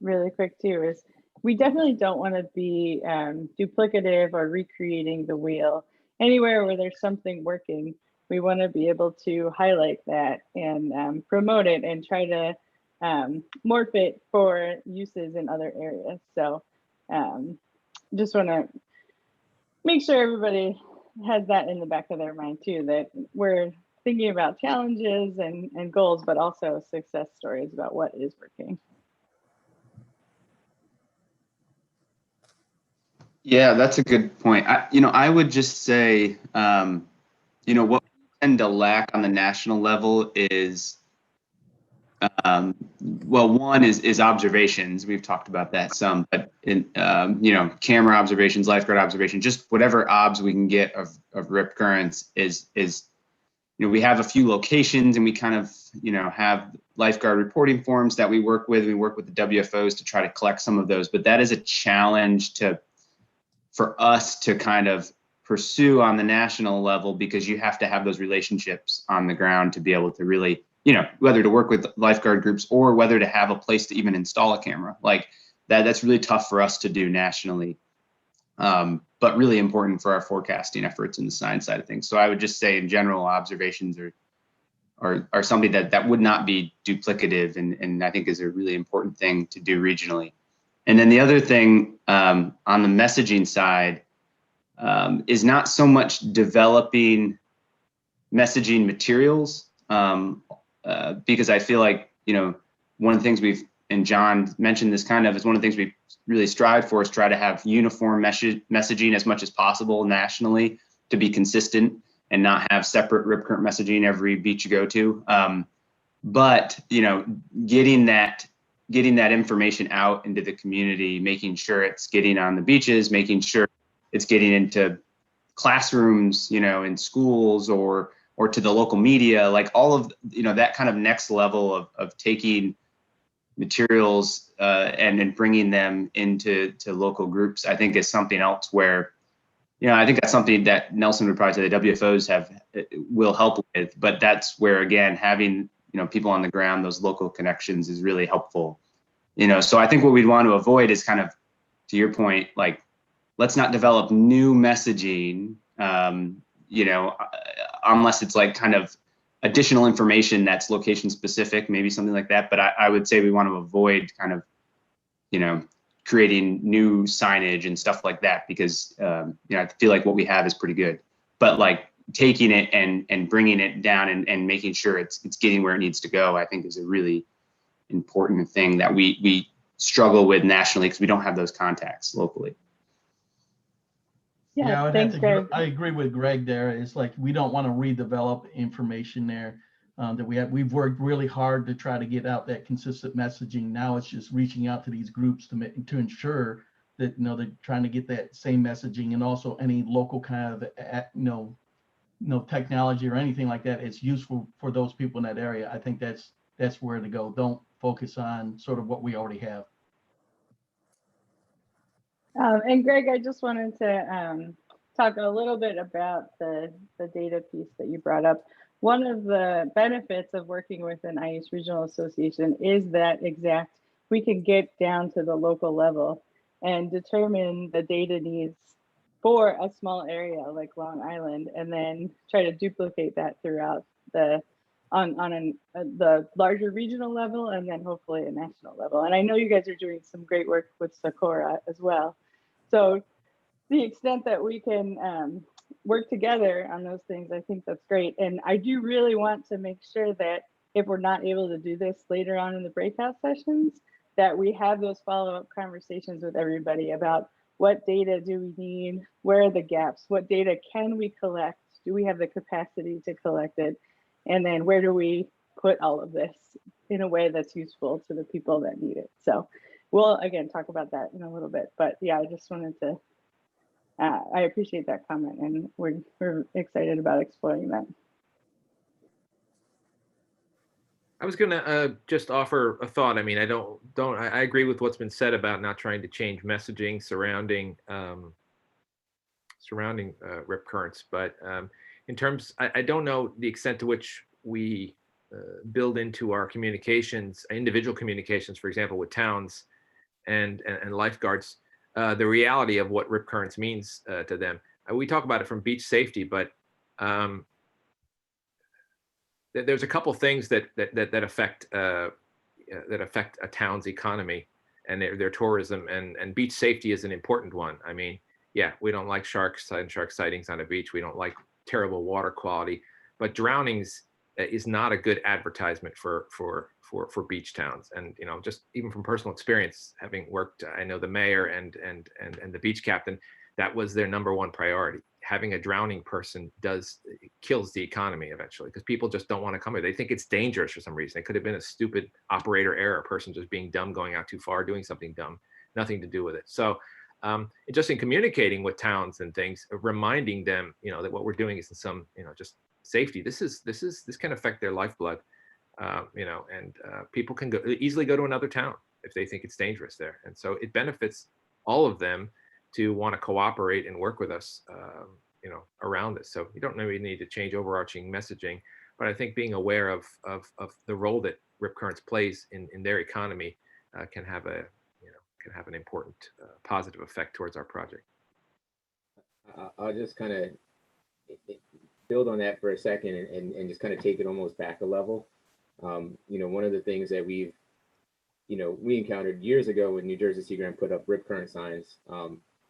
really quick too, is we definitely don't want to be duplicative or recreating the wheel. Anywhere where there's something working, we want to be able to highlight that and promote it and try to morph it for uses in other areas. So just want to make sure everybody has that in the back of their mind too, that we're thinking about challenges and goals, but also success stories about what is working. Yeah, that's a good point. I would just say, what we tend to lack on the national level is, well, one is observations. We've talked about that some, but camera observations, lifeguard observations, just whatever obs we can get of rip currents is we have a few locations and we kind of, have lifeguard reporting forms that we work with. We work with the WFOs to try to collect some of those, but that is a challenge for us to kind of pursue on the national level, because you have to have those relationships on the ground to be able to really, whether to work with lifeguard groups or whether to have a place to even install a camera like that. That's really tough for us to do nationally, but really important for our forecasting efforts in the science side of things. So I would just say in general, observations are something that would not be duplicative, and I think is a really important thing to do regionally. And then the other thing on the messaging side is not so much developing messaging materials, because I feel like, one of the things and John mentioned this kind of, is one of the things we really strive for is try to have uniform messaging as much as possible nationally to be consistent and not have separate rip current messaging every beach you go to. But, getting that information out into the community, making sure it's getting on the beaches, making sure it's getting into classrooms, in schools or to the local media, like all of, that kind of next level of taking materials and bringing them into local groups, I think is something else where, I think that's something that Nelson would probably say the WFOs will help with, but that's where, again, having, people on the ground, those local connections is really helpful. So I think what we'd want to avoid is kind of, to your point, like, let's not develop new messaging, unless it's like kind of additional information that's location specific, maybe something like that. But I would say we want to avoid kind of, creating new signage and stuff like that, because, I feel like what we have is pretty good. But like taking it and bringing it down and making sure it's getting where it needs to go, I think is a really important thing that we struggle with nationally, because we don't have those contacts locally. Yeah, thanks, Greg. I agree with Greg there. It's like we don't want to redevelop information there that we've worked really hard to try to get out that consistent messaging. Now it's just reaching out to these groups to ensure that they're trying to get that same messaging, and also any local kind of technology or anything like that. It's useful for those people in that area. I think that's where to go. Don't focus on sort of what we already have. And Greg, I just wanted to talk a little bit about the data piece that you brought up. One of the benefits of working with an IH Regional Association is that we can get down to the local level and determine the data needs for a small area like Long Island, and then try to duplicate that throughout the larger regional level, and then hopefully a national level. And I know you guys are doing some great work with Socorro as well. So the extent that we can work together on those things, I think that's great. And I do really want to make sure that if we're not able to do this later on in the breakout sessions, that we have those follow-up conversations with everybody about what data do we need, where are the gaps, what data can we collect, do we have the capacity to collect it, and then where do we put all of this in a way that's useful to the people that need it. So we'll again talk about that in a little bit, but yeah, I just wanted to I appreciate that comment, and we're excited about exploring that. I was gonna just offer a thought. I mean, I agree with what's been said about not trying to change messaging surrounding rip currents, but in terms, I don't know the extent to which we build into our communications, individual communications, for example, with towns and lifeguards, the reality of what rip currents means to them. We talk about it from beach safety, but there's a couple things that affect a town's economy and their tourism, and beach safety is an important one. I mean, yeah, we don't like shark sightings on a beach. We don't like terrible water quality, but drownings is not a good advertisement for beach towns. And just even from personal experience, having worked, I know the mayor and the beach captain, that was their number one priority. Having a drowning person kills the economy eventually, because people just don't want to come here. They think it's dangerous for some reason. It could have been a stupid operator error, a person just being dumb, going out too far, doing something dumb, nothing to do with it. So just in communicating with towns and things, reminding them, that what we're doing is in some, just safety. This can affect their lifeblood, and people can easily go to another town if they think it's dangerous there. And so it benefits all of them to want to cooperate and work with us, around this. So you don't maybe need to change overarching messaging, but I think being aware of the role that Rip Currents plays in their economy can have an important positive effect towards our project. I'll just kind of build on that for a second and just kind of take it almost back a level. One of the things that we encountered years ago when New Jersey Sea Grant put up Rip Current signs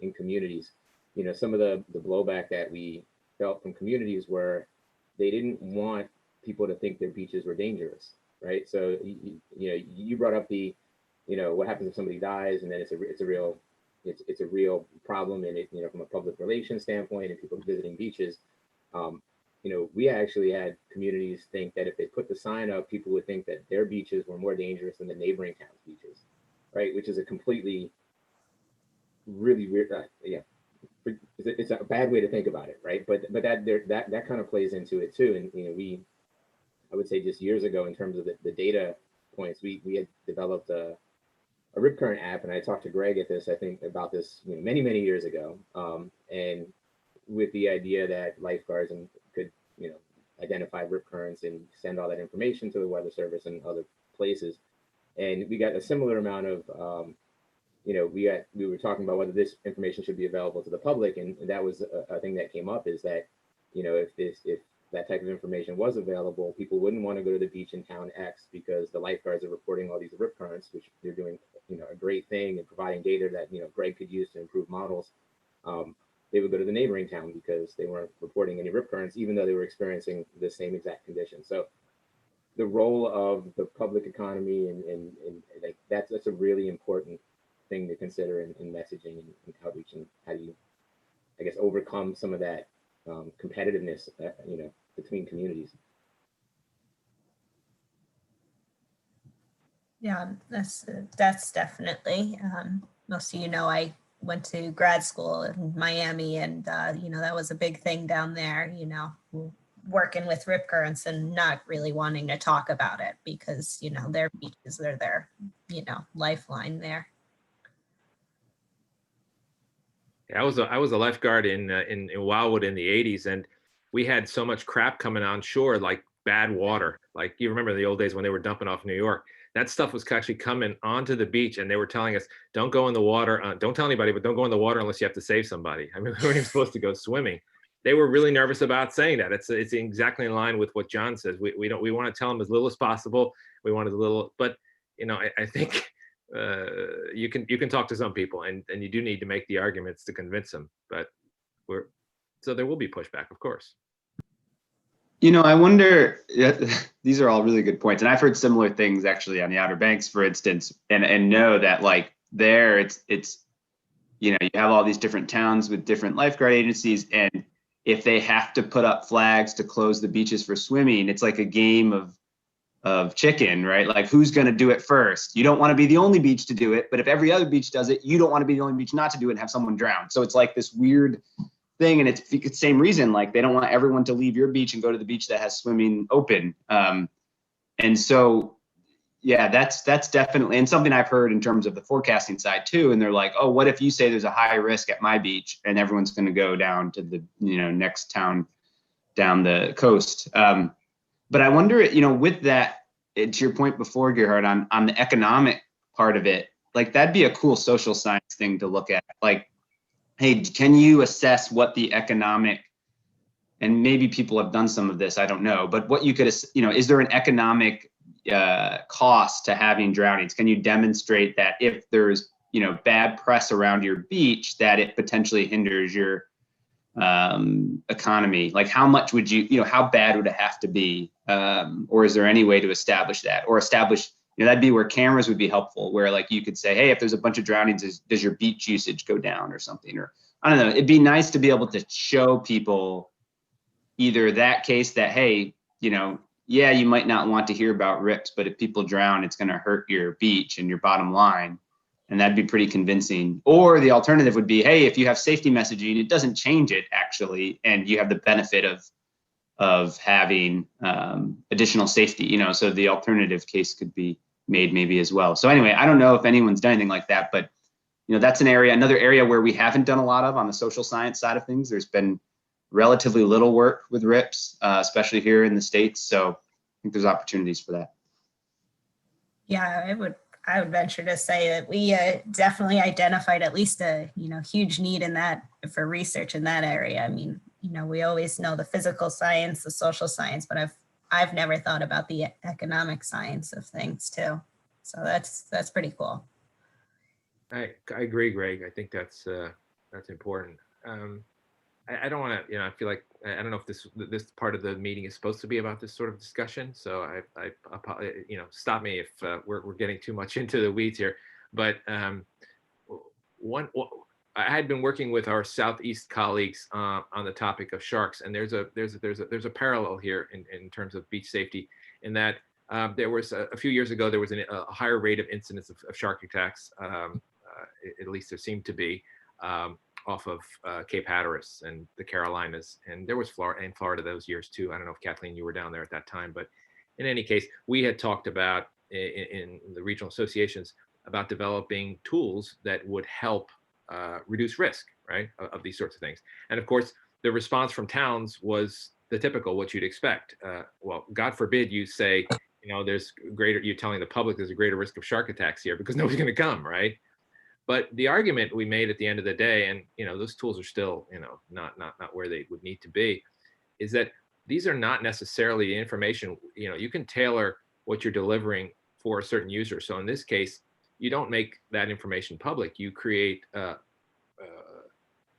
in communities, some of the blowback that we felt from communities were they didn't want people to think their beaches were dangerous, right? So, you brought up the, what happens if somebody dies, and then it's a real problem, and it, from a public relations standpoint and people visiting beaches, we actually had communities think that if they put the sign up, people would think that their beaches were more dangerous than the neighboring town's beaches, right? Which is a completely really weird, it's a bad way to think about it, right? But that kind of plays into it too. And I would say just years ago, in terms of the data points, we had developed a Rip Current app, and I talked to Greg I think about this many years ago, and with the idea that lifeguards could identify rip currents and send all that information to the Weather Service and other places. And we got a similar amount of we were talking about whether this information should be available to the public, and that was a thing that came up, is that if that type of information was available, people wouldn't want to go to the beach in town X because the lifeguards are reporting all these rip currents, which they're doing a great thing and providing data that Greg could use to improve models. They would go to the neighboring town because they weren't reporting any rip currents, even though they were experiencing the same exact condition. So the role of the public economy and like that's a really important thing to consider in messaging and outreach, and how do you, I guess, overcome some of that competitiveness, between communities. Yeah, that's definitely. Most of I went to grad school in Miami, and that was a big thing down there. Working with rip currents and not really wanting to talk about it because their beaches are their lifeline there. Yeah, I was a lifeguard in Wildwood in the 80s, and we had so much crap coming on shore, like bad water. Like, you remember the old days when they were dumping off New York. That stuff was actually coming onto the beach, and they were telling us, don't go in the water. Don't tell anybody, but don't go in the water unless you have to save somebody. I mean, we weren't even supposed to go swimming. They were really nervous about saying that. It's exactly in line with what John says. We want to tell them as little as possible. We want as little, but I think you can talk to some people, and you do need to make the arguments to convince them. But so there will be pushback, of course. I wonder, these are all really good points. And I've heard similar things actually on the Outer Banks, for instance, and know that like there it's you have all these different towns with different lifeguard agencies. And if they have to put up flags to close the beaches for swimming, it's like a game of chicken, right? Like, who's going to do it first? You don't want to be the only beach to do it, but if every other beach does it, you don't want to be the only beach not to do it and have someone drown. So it's like this weird thing, and it's the same reason, like they don't want everyone to leave your beach and go to the beach that has swimming open. And so, yeah, that's definitely, and something I've heard in terms of the forecasting side too. And they're like, oh, what if you say there's a high risk at my beach and everyone's going to go down to the next town down the coast? But I wonder, with that, to your point before, Gerhard, on the economic part of it, like that'd be a cool social science thing to look at. Like, hey, can you assess what the economic, and maybe people have done some of this, I don't know, but what you could, is there an economic cost to having drownings? Can you demonstrate that if there's, bad press around your beach, that it potentially hinders your economy? Like how much would you know, how bad would it have to be? Or is there any way to establish that, or establish, you know, that'd be where cameras would be helpful, where like you could say, hey, if there's a bunch of drownings, does your beach usage go down or something? Or I don't know, it'd be nice to be able to show people either that case that, hey, you know, yeah, you might not want to hear about rips, but if people drown, it's going to hurt your beach and your bottom line. And that'd be pretty convincing. Or the alternative would be, hey, if you have safety messaging, it doesn't change it actually, and you have the benefit of having additional safety, you know, so the alternative case could be made maybe as well. So anyway, I don't know if anyone's done anything like that, but you know, that's another area where we haven't done a lot of on the social science side of things. There's been relatively little work with RIPS, especially here in the States. So I think there's opportunities for that. Yeah, I would venture to say that we definitely identified at least a, you know, huge need in that for research in that area. I mean, you know, we always know the physical science, the social science, but I've never thought about the economic science of things too. So that's pretty cool. I agree, Greg. I think that's important. I don't want to, you know, I feel like I don't know if this part of the meeting is supposed to be about this sort of discussion. So I you know, stop me if we're getting too much into the weeds here. But I had been working with our Southeast colleagues on the topic of sharks, and there's a parallel here in terms of beach safety, in that there was a few years ago there was a higher rate of incidents of shark attacks. At least there seemed to be. Off of Cape Hatteras and the Carolinas, and there was Florida those years too. I don't know if Kathleen, you were down there at that time, but in any case, we had talked about in the regional associations about developing tools that would help reduce risk, right, of these sorts of things. And of course, the response from towns was the typical, what you'd expect. Well, God forbid you say, you know, you're telling the public there's a greater risk of shark attacks here because nobody's going to come, right? But the argument we made at the end of the day, and you know, those tools are still, you know, not where they would need to be, is that these are not necessarily the information. You know, you can tailor what you're delivering for a certain user. So in this case, you don't make that information public. You create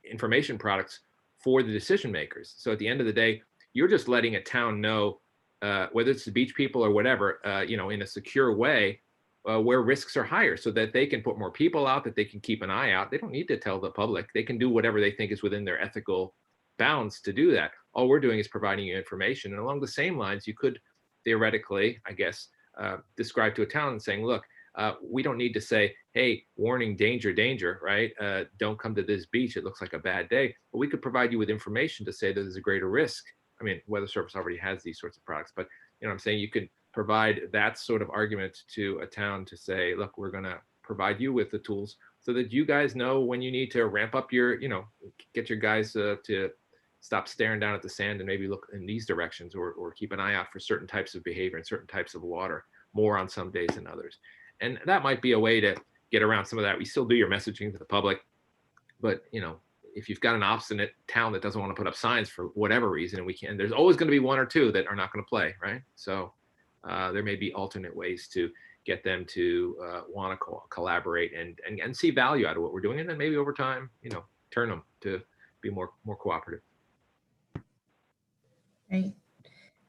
information products for the decision makers. So at the end of the day, you're just letting a town know, whether it's the beach people or whatever, you know, in a secure way. Where risks are higher, so that they can put more people out, that they can keep an eye out. They don't need to tell the public. They can do whatever they think is within their ethical bounds to do that. All we're doing is providing you information. And along the same lines, you could theoretically, I guess, describe to a town and saying, look, we don't need to say, hey, warning, danger, danger, right? Don't come to this beach. It looks like a bad day. But we could provide you with information to say that there's a greater risk. I mean, Weather Service already has these sorts of products, but you know what I'm saying? You could provide that sort of argument to a town to say, look, we're going to provide you with the tools so that you guys know when you need to ramp up your, you know, get your guys to stop staring down at the sand and maybe look in these directions, or keep an eye out for certain types of behavior and certain types of water more on some days than others. And that might be a way to get around some of that. We still do your messaging to the public, but you know, if you've got an obstinate town that doesn't want to put up signs for whatever reason, and there's always going to be one or two that are not going to play, right? So there may be alternate ways to get them to want to collaborate and see value out of what we're doing, and then maybe over time, you know, turn them to be more cooperative. Great.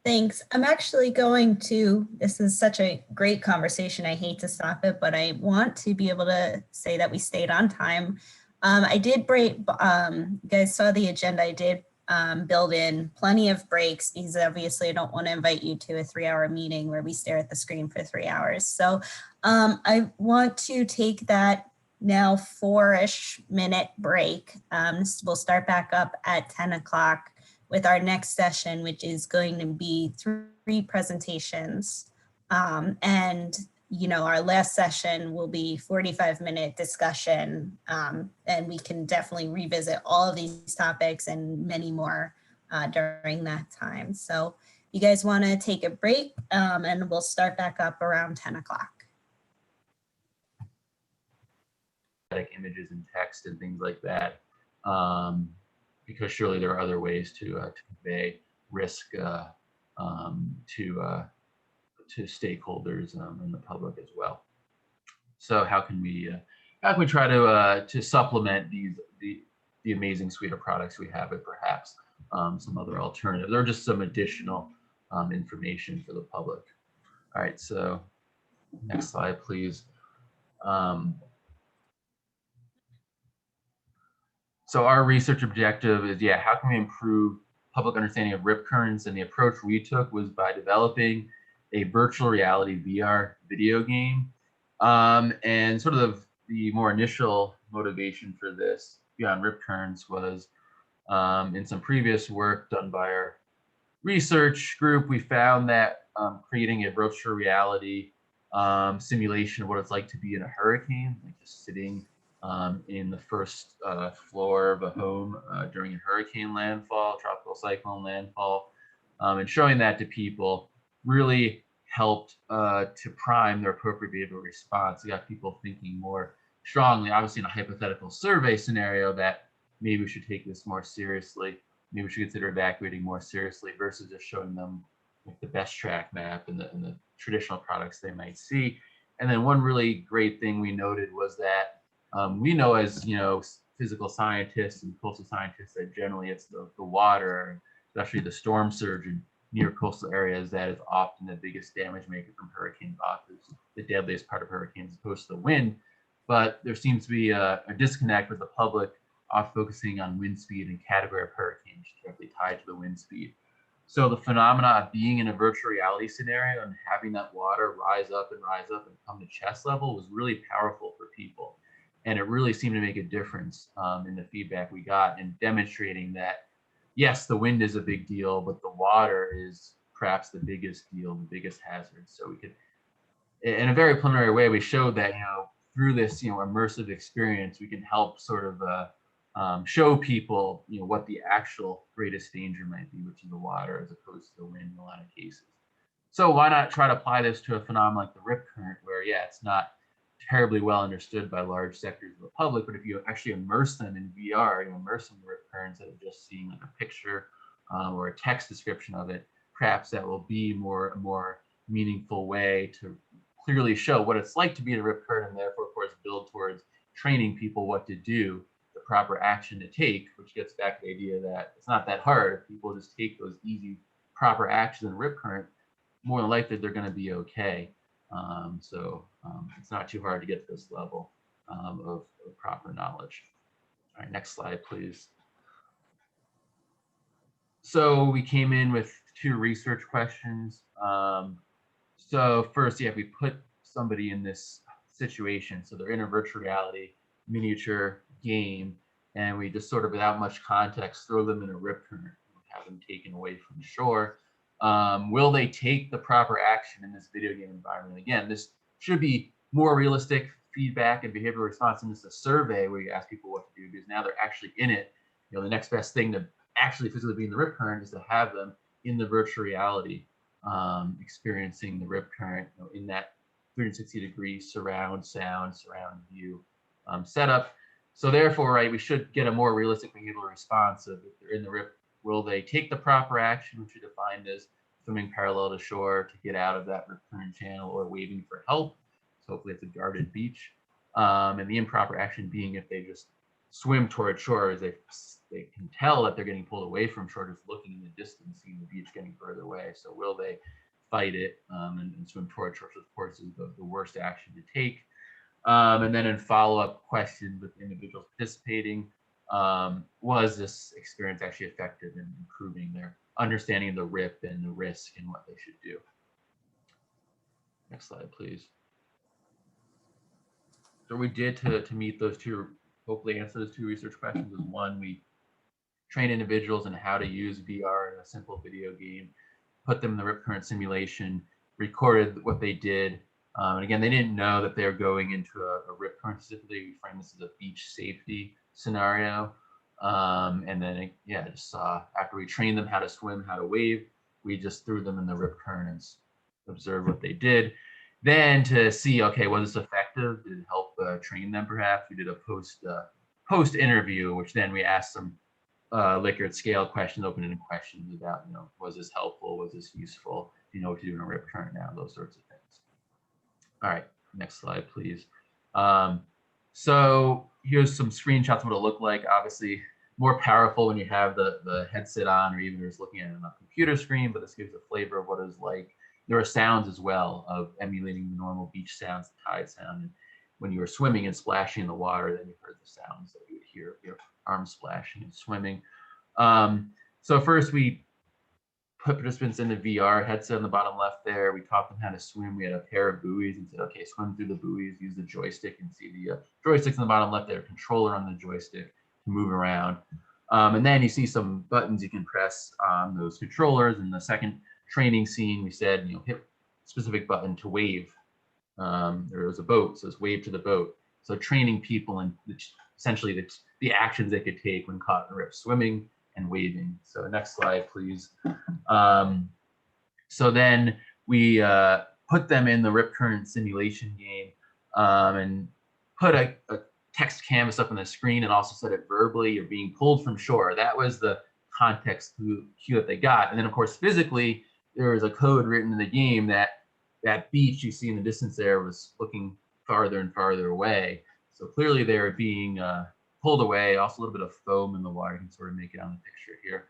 Thanks. I'm actually going to, this is such a great conversation. I hate to stop it, but I want to be able to say that we stayed on time. I did break, you guys saw the agenda. I did build in plenty of breaks, because obviously I don't want to invite you to a 3-hour meeting where we stare at the screen for 3 hours. So I want to take that now 4-ish minute break. We'll start back up at 10 o'clock with our next session, which is going to be 3 presentations. And you know, our last session will be 45-minute discussion, and we can definitely revisit all of these topics and many more during that time. So you guys want to take a break, and we'll start back up around 10 o'clock. Images and text and things like that, because surely there are other ways to convey risk to stakeholders and the public as well. So how can we try to supplement the amazing suite of products we have, but perhaps some other alternatives or just some additional information for the public. All right, so next slide, please. So our research objective is, yeah, how can we improve public understanding of rip currents? And the approach we took was by developing a virtual reality VR video game. And sort of the more initial motivation for this beyond rip currents was in some previous work done by our research group, we found that creating a virtual reality simulation of what it's like to be in a hurricane, like just sitting in the first floor of a home during a hurricane landfall, tropical cyclone landfall, and showing that to people really helped to prime their appropriate behavioral response. It got people thinking more strongly, obviously in a hypothetical survey scenario, that maybe we should take this more seriously. Maybe we should consider evacuating more seriously versus just showing them like the best track map and the traditional products they might see. And then one really great thing we noted was that we know as, you know, physical scientists and coastal scientists that generally it's the water, especially the storm surge in near coastal areas, that is often the biggest damage maker from hurricanes, often the deadliest part of hurricanes as opposed to the wind. But there seems to be a disconnect with the public off focusing on wind speed and category of hurricanes directly tied to the wind speed. So the phenomena of being in a virtual reality scenario and having that water rise up and come to chest level was really powerful for people. And it really seemed to make a difference in the feedback we got, and demonstrating that, yes, the wind is a big deal, but the water is perhaps the biggest deal, the biggest hazard. So we could, in a very preliminary way, we showed that, you know, through this, you know, immersive experience, we can help sort of show people, you know, what the actual greatest danger might be, which is the water as opposed to the wind in a lot of cases. So why not try to apply this to a phenomenon like the rip current, where, yeah, it's not terribly well understood by large sectors of the public, but if you actually immerse them in VR, you immerse them in rip currents instead of just seeing like a picture or a text description of it, perhaps that will be a more meaningful way to clearly show what it's like to be in a rip current, and therefore, of course, build towards training people what to do, the proper action to take, which gets back to the idea that it's not that hard. If people just take those easy, proper actions in rip current, more than likely they're going to be okay. So it's not too hard to get to this level of proper knowledge. All right, next slide, please. So we came in with 2 research questions. So first, yeah, we put somebody in this situation. So they're in a virtual reality miniature game, and we just sort of, without much context, throw them in a rip current, have them taken away from shore. Will they take the proper action in this video game environment? Again, this should be more realistic feedback and behavioral response than just a survey where you ask people what to do, because now they're actually in it. You know, the next best thing to actually physically be in the rip current is to have them in the virtual reality, experiencing the rip current, you know, in that 360-degree surround sound, surround view setup. So therefore, right, we should get a more realistic behavioral response of, if they're in the rip, will they take the proper action, which we defined as swimming parallel to shore to get out of that rip current channel, or waving for help. So hopefully it's a guarded beach. And the improper action being if they just swim toward shore, as they can tell that they're getting pulled away from shore, just looking in the distance, seeing the beach getting further away. So will they fight it and swim toward shore? So of course is the worst action to take. And then in follow-up questions with individuals participating, was this experience actually effective in improving their understanding of the rip and the risk and what they should do? Next slide, please. So we did to meet those 2, hopefully answer those 2 research questions, was 1, we train individuals in how to use VR in a simple video game, put them in the rip current simulation, recorded what they did. And again, they didn't know that they're going into a rip current specifically. We framed this as a beach safety scenario. And then, yeah, just after we trained them how to swim, how to wave, we just threw them in the rip current and observed what they did. Then to see, okay, was this effective? Did it help train them perhaps? We did a post interview, which then we asked some Likert scale questions, open-ended questions about, you know, was this helpful? Was this useful? Do you know what to do in a rip current now? Those sorts of things. All right, next slide, please. So here's some screenshots of what it looked like. Obviously, more powerful when you have the headset on, or even just looking at it on a computer screen, but this gives a flavor of what it's like. There are sounds as well of emulating the normal beach sounds, the tide sound. And when you were swimming and splashing in the water, then you heard the sounds that you would hear of your arms splashing and swimming. So first we put participants in the VR headset on the bottom left there. We taught them how to swim. We had a pair of buoys and said, okay, swim through the buoys, use the joystick, and see the joysticks on the bottom left there, controller on the joystick to move around. And then you see some buttons you can press on those controllers. In the second training scene, we said, hit specific button to wave. There was a boat, so it's wave to the boat. So training people in essentially the actions they could take when caught in the rip, swimming and waving. So next slide, please. So then we put them in the rip current simulation game and put a text canvas up on the screen and also said it verbally, you're being pulled from shore. That was the context cue that they got. And then of course, physically, there was a code written in the game that beach you see in the distance there was looking farther and farther away. So clearly they were being pulled away. Also a little bit of foam in the water. You can sort of make it on the picture here.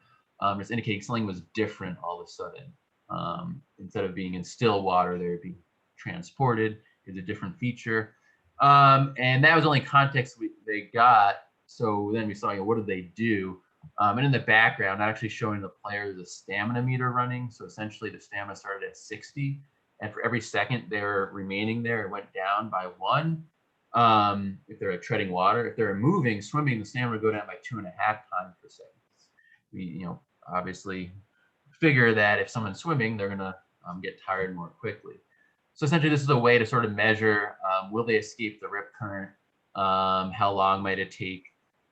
It's indicating something was different all of a sudden. Instead of being in still water, they would be transported. It's a different feature. And that was only context they got. So then we saw, what did they do? And in the background, actually showing the players a stamina meter running. So essentially the stamina started at 60. And for every second they were remaining there, it went down by 1. If they're treading water, if they're moving, swimming, the stamina would go down by 2.5 times per second. We, obviously figure that if someone's swimming, they're gonna get tired more quickly. So essentially this is a way to sort of measure, will they escape the rip current? How long might it take?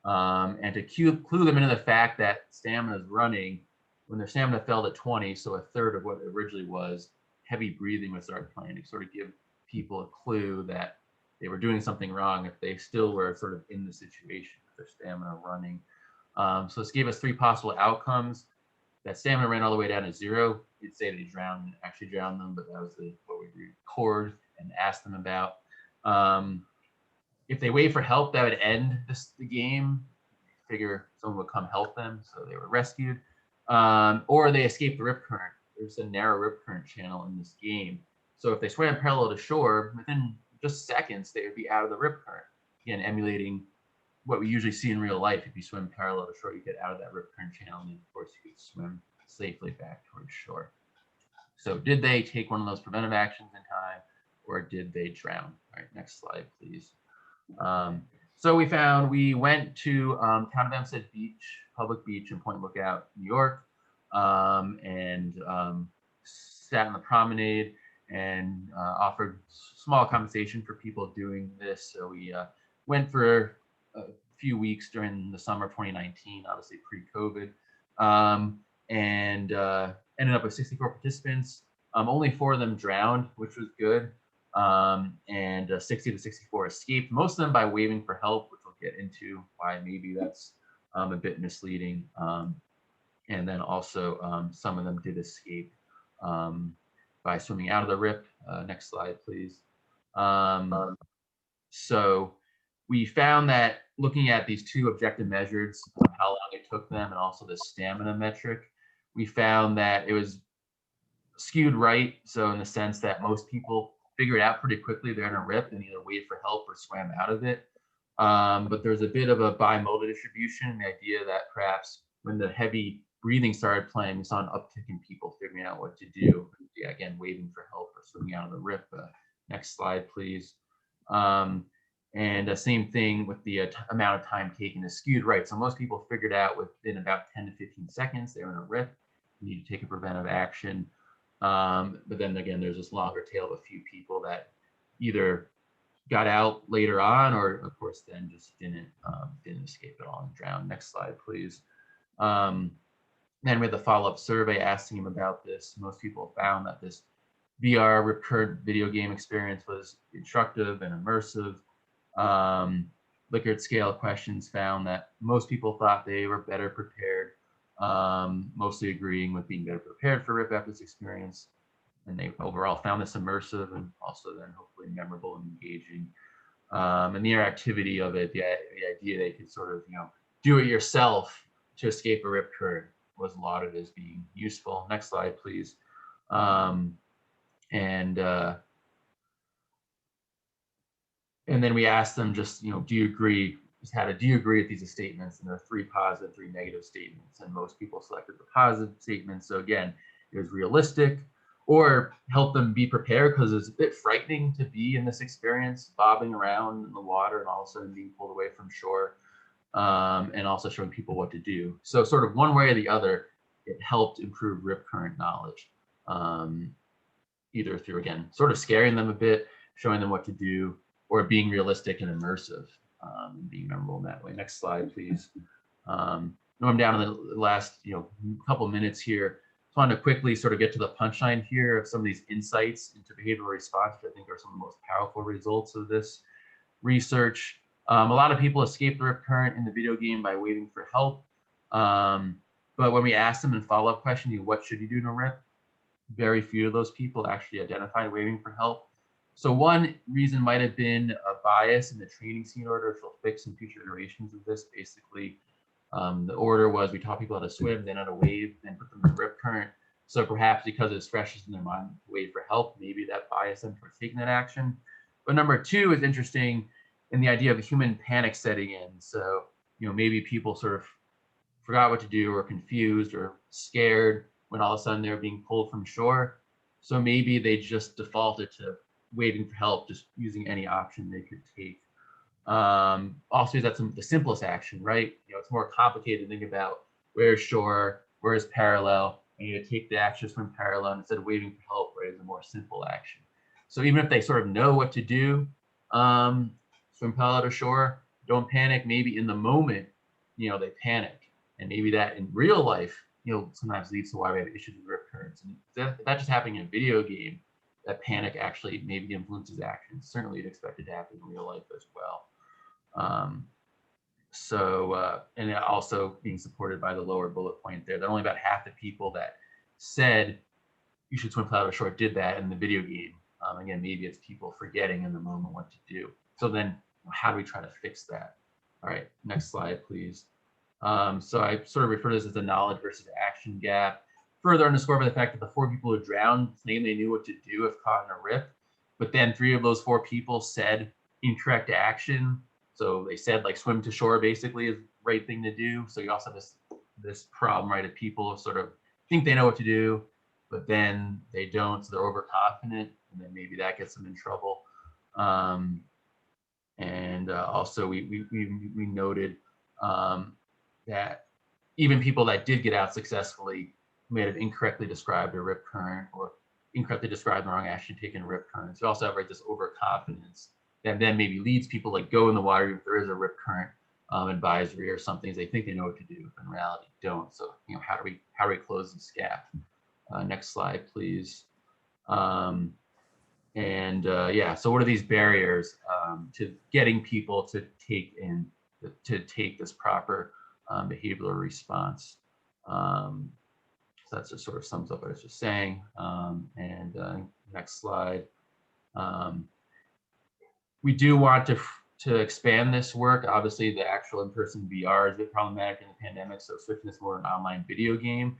And to clue them into the fact that stamina is running, when their stamina fell to 20, so a third of what it originally was, heavy breathing would start playing to sort of give people a clue that they were doing something wrong if they still were sort of in the situation with their stamina running. So this gave us 3 possible outcomes. That stamina ran all the way down to 0. You'd say they drowned and actually drowned them, but that was what we record and asked them about. If they wait for help, that would end the game. Figure someone would come help them, so they were rescued. Or they escaped the rip current. There's a narrow rip current channel in this game. So if they swam parallel to shore, within just seconds, they would be out of the rip current. Again, emulating what we usually see in real life. If you swim parallel to shore, you get out of that rip current channel, and then of course you could swim safely back towards shore. So did they take one of those preventive actions in time, or did they drown? All right, next slide, please. So we went to Town of Hempstead Beach, public beach in Point Lookout, New York, and sat on the promenade and offered small compensation for people doing this. So we went for a few weeks during the summer of 2019, obviously pre-COVID, and ended up with 64 participants. Only 4 of them drowned, which was good. And 60 to 64 escaped, most of them by waving for help, which we'll get into why maybe that's a bit misleading. And then also some of them did escape by swimming out of the rip. Next slide, please. So we found that looking at these 2 objective measures, how long it took them, and also the stamina metric, we found that it was skewed right. So in the sense that most people figured out pretty quickly they're in a rip and either waited for help or swam out of it. But there's a bit of a bimodal distribution, the idea that perhaps when the heavy breathing started playing, we saw an uptick in people figuring out what to do. Yeah, again, waiting for help or swimming out of the rip. Next slide, please. And the same thing with the amount of time taken is skewed right. So most people figured out within about 10 to 15 seconds they were in a rip. You need to take a preventive action. But then again, there's this longer tail of a few people that either got out later on, or of course then just didn't escape at all and drowned. Next slide, please. Then we had the follow-up survey asking him about this. Most people found that this VR recurrent video game experience was instructive and immersive. Likert scale questions found that most people thought they were better prepared, mostly agreeing with being better prepared for RIP after this experience. And they overall found this immersive and also then hopefully memorable and engaging. And the interactivity of it, the idea they could sort of, do it yourself to escape a rip current was lauded as being useful. Next slide, please. And then we asked them just, do you agree? Do you agree with these statements? And there are 3 positive, 3 negative statements, and most people selected the positive statements. So again, it was realistic, or help them be prepared, because it's a bit frightening to be in this experience, bobbing around in the water and all of a sudden being pulled away from shore, and also showing people what to do. So sort of one way or the other, it helped improve rip current knowledge, either through, again, sort of scaring them a bit, showing them what to do, or being realistic and immersive, and being memorable in that way. Next slide, please. I'm down in the last, couple minutes here. Just wanted to quickly sort of get to the punchline here of some of these insights into behavioral response, which I think are some of the most powerful results of this research. A lot of people escape the rip current in the video game by waiting for help. But when we asked them in follow-up question, what should you do in a rip? Very few of those people actually identified waiting for help. So one reason might have been a bias in the training scene order, which will fix in future iterations of this. Basically, the order was we taught people how to swim, then how to wave, then put them in the rip current. So perhaps because it's freshest in their mind to wait for help, maybe that bias them towards taking that action. But number 2 is interesting in the idea of a human panic setting in. So, maybe people sort of forgot what to do, or confused or scared when all of a sudden they're being pulled from shore. So maybe they just defaulted to waiting for help, just using any option they could take. Also, that's the simplest action, right? It's more complicated to think about where's shore, where's parallel, and you take the action swim parallel instead of waiting for help, right? It's a more simple action. So even if they sort of know what to do, swim parallel to shore, don't panic. Maybe in the moment, they panic, and maybe that in real life, sometimes leads to why we have issues with rip currents. And if that's just happening in a video game, that panic actually maybe influences actions. Certainly you'd expect it to happen in real life as well. And also being supported by the lower bullet point there, that only about half the people that said you should swim parallel to shore did that in the video game. Again, maybe it's people forgetting in the moment what to do. So then how do we try to fix that? All right, next slide, please. So I sort of refer to this as the knowledge versus action gap. Further underscored by the fact that the 4 people who drowned claimed they knew what to do if caught in a rip, but then 3 of those 4 people said incorrect action. So they said like swim to shore basically is the right thing to do. So you also have this problem, right, of people sort of think they know what to do, but then they don't, so they're overconfident, and then maybe that gets them in trouble. Also we noted that even people that did get out successfully may have incorrectly described a rip current, or incorrectly described the wrong action taken rip currents. You also have this overconfidence that then maybe leads people like go in the water if there is a rip current advisory or something. They think they know what to do, but in reality don't. So how do we close this gap? Next slide, please. So what are these barriers to getting people to take this proper behavioral response? So that just sort of sums up what I was just saying. Next slide. We do want to expand this work. Obviously, the actual in-person VR is a bit problematic in the pandemic, so switching this more to an online video game.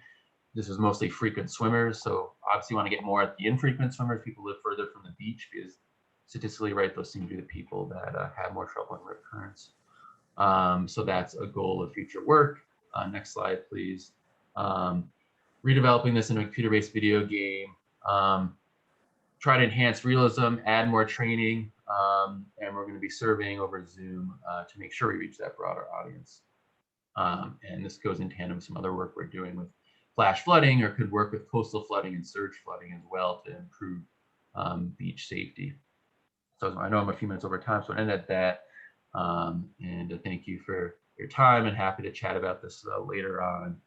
This is mostly frequent swimmers, so obviously you want to get more at the infrequent swimmers, people who live further from the beach, because statistically, right, those seem to be the people that have more trouble in rip currents. So that's a goal of future work. Next slide, please. Redeveloping this in a computer-based video game. Try to enhance realism, add more training, and we're going to be surveying over Zoom to make sure we reach that broader audience. And this goes in tandem with some other work we're doing with flash flooding, or could work with coastal flooding and surge flooding as well to improve beach safety. So I know I'm a few minutes over time, so I'll end at that. And thank you for your time, and happy to chat about this later on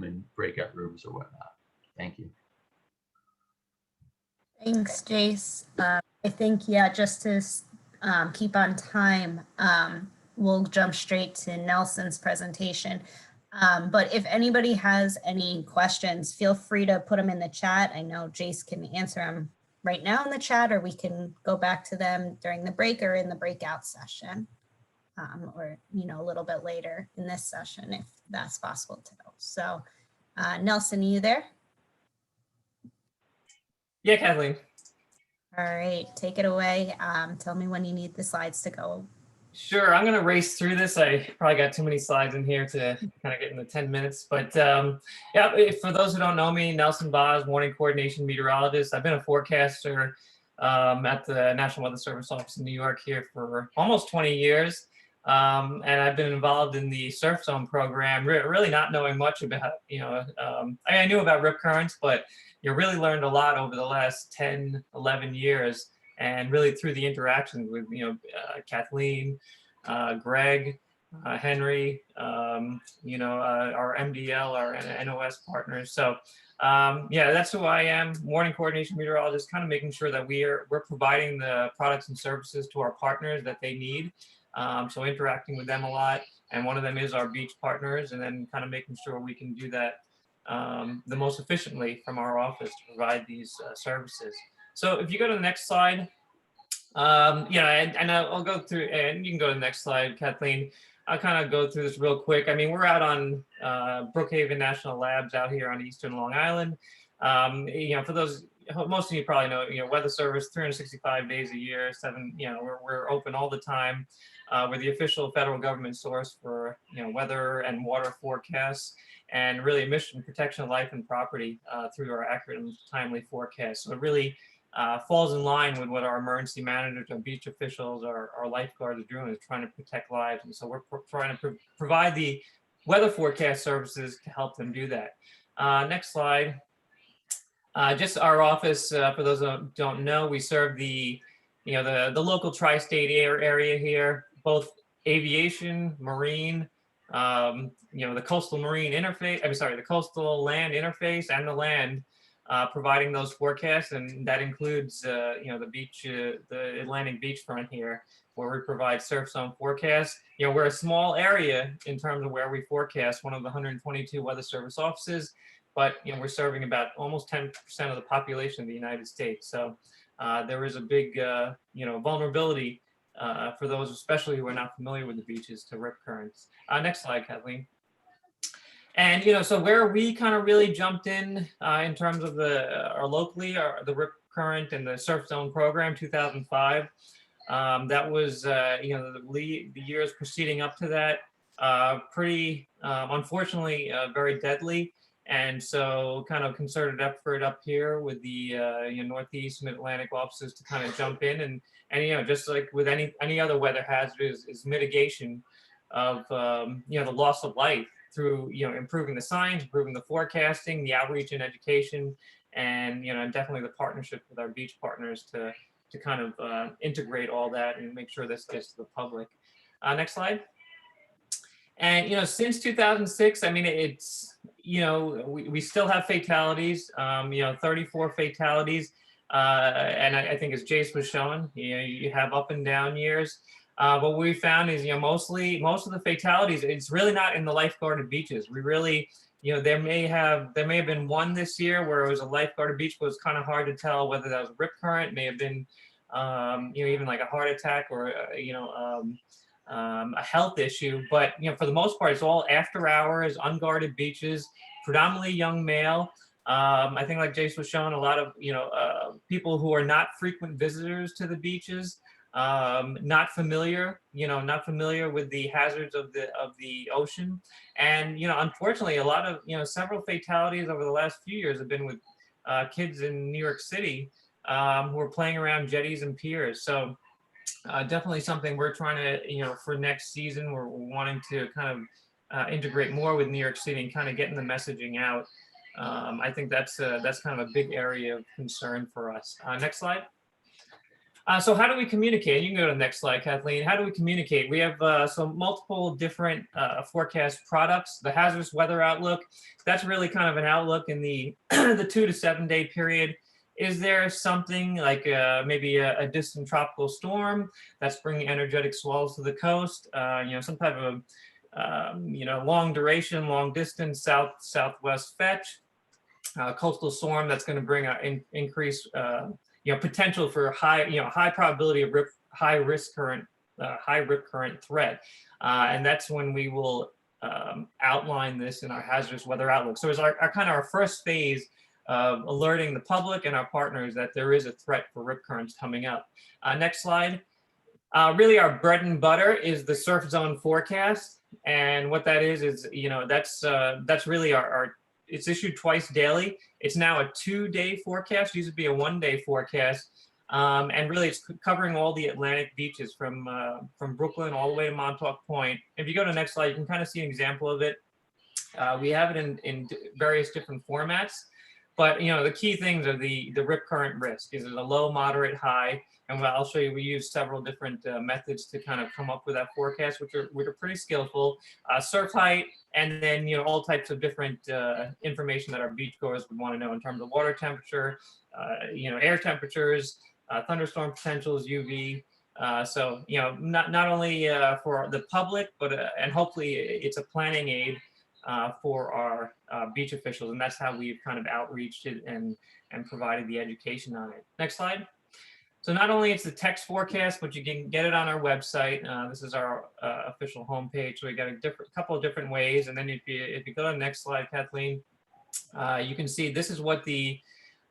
in breakout rooms or whatnot. Thank you. Thanks, Jace. I think, just to keep on time, we'll jump straight to Nelson's presentation. But if anybody has any questions, feel free to put them in the chat. I know Jace can answer them right now in the chat, or we can go back to them during the break or in the breakout session, or, you know, a little bit later in this session, if that's possible to go. So Nelson, are you there? Yeah, Kathleen. All right, take it away. Tell me when you need the slides to go. Sure, I'm going to race through this. I probably got too many slides in here to kind of get in the 10 minutes. But yeah, for those who don't know me, Nelson Boz, morning coordination meteorologist. I've been a forecaster at the National Weather Service office in New York here for almost 20 years. And I've been involved in the surf zone program, really not knowing much about, you know, I knew about rip currents, but you really learned a lot over the last 10, 11 years. And really through the interactions with, you know, Kathleen, Greg, Henry, you know, our MDL, our NOS partners. So yeah, that's who I am. Morning coordination meteorologist, kind of making sure that we're providing the products and services to our partners that they need. So interacting with them a lot. And one of them is our beach partners, and then kind of making sure we can do that the most efficiently from our office to provide these services. So if you go to the next slide, yeah, and I'll go through, and you can go to the next slide, Kathleen. I'll kind of go through this real quick. I mean, we're out on Brookhaven National Labs out here on Eastern Long Island. You know, for those, most of you probably know, you know, Weather Service, 365 days a year, you know, we're open all the time. We're the official federal government source for, you know, weather and water forecasts, and really emission protection of life and property through our accurate and timely forecasts. So it really falls in line with what our emergency managers, our beach officials, our lifeguards are doing, is trying to protect lives. And so we're trying to provide the weather forecast services to help them do that. Next slide. Just our office, for those who don't know, we serve the, you know, the local tri-state area here, both aviation, marine, you know, the coastal marine interface, I'm sorry, the coastal land interface and the land, providing those forecasts. And that includes, you know, the beach, the Atlantic beachfront here, where we provide surf zone forecasts. You know, we're a small area in terms of where we forecast, one of the 122 Weather Service offices, but, you know, we're serving about almost 10% of the population of the United States. So there is a big, you know, vulnerability for those, especially who are not familiar with the beaches, to rip currents. Next slide, Kathleen. And, you know, so where we kind of really jumped in terms of the locally, the rip current and the surf zone program, 2005. That was, you know, the years preceding up to that, pretty, unfortunately, very deadly. And so kind of concerted effort up here with the you know, Northeast and Atlantic offices to kind of jump in, and you know, just like with any other weather hazard, is mitigation of you know, the loss of life through, you know, improving the science, improving the forecasting, the outreach and education, and, you know, definitely the partnership with our beach partners to kind of integrate all that and make sure this gets to the public. Next slide. And, you know, since 2006, I mean, it's, you know, we still have fatalities, you know, 34 fatalities. And I think as Jace was showing, you know, you have up and down years. But what we found is, you know, most of the fatalities, it's really not in the lifeguarded beaches. We really, you know, there may have been one this year where it was a lifeguarded beach, but it was kind of hard to tell whether that was a rip current, may have been, you know, even like a heart attack or, you know, a health issue. But, you know, for the most part, it's all after hours, unguarded beaches, predominantly young male. I think, like Jace was showing, a lot of, you know, people who are not frequent visitors to the beaches, not familiar with the hazards of the ocean. And, you know, unfortunately, a lot of, you know, several fatalities over the last few years have been with kids in New York City who are playing around jetties and piers. So definitely something we're trying to, you know, for next season, we're wanting to kind of integrate more with New York City and kind of getting the messaging out. I think that's kind of a big area of concern for us. Next slide. So how do we communicate? You can go to the next slide, Kathleen. How do we communicate? We have some multiple different forecast products. The hazardous weather outlook, that's really kind of an outlook in the the 2 to 7 day period. Is there something like maybe a distant tropical storm that's bringing energetic swells to the coast? You know, some type of you know, long duration, long distance, southwest fetch, coastal storm that's going to bring an increased potential for high probability of high risk current, high rip current threat. And that's when we will outline this in our hazardous weather outlook. So it's our kind of our first phase of alerting the public and our partners that there is a threat for rip currents coming up. Next slide. Really our bread and butter is the surf zone forecast. And what that is, that's really it's issued twice daily. It's now a 2-day forecast, used to be a 1-day forecast. And really it's covering all the Atlantic beaches from Brooklyn all the way to Montauk Point. If you go to the next slide, you can kind of see an example of it. We have it in various different formats, but the key things are the rip current risk. Is it a low, moderate, high? And I'll show you, we use several different methods to kind of come up with that forecast, which are pretty skillful. Surf height, and then all types of different information that our beachgoers would want to know in terms of water temperature, air temperatures, thunderstorm potentials, UV. So not only for the public, but and hopefully it's a planning aid for our beach officials, and that's how we've kind of outreached it and provided the education on it. Next slide. So not only it's the text forecast, but you can get it on our website. This is our official homepage. So we got a couple of different ways. And then if you go to the next slide, Kathleen, you can see this is what the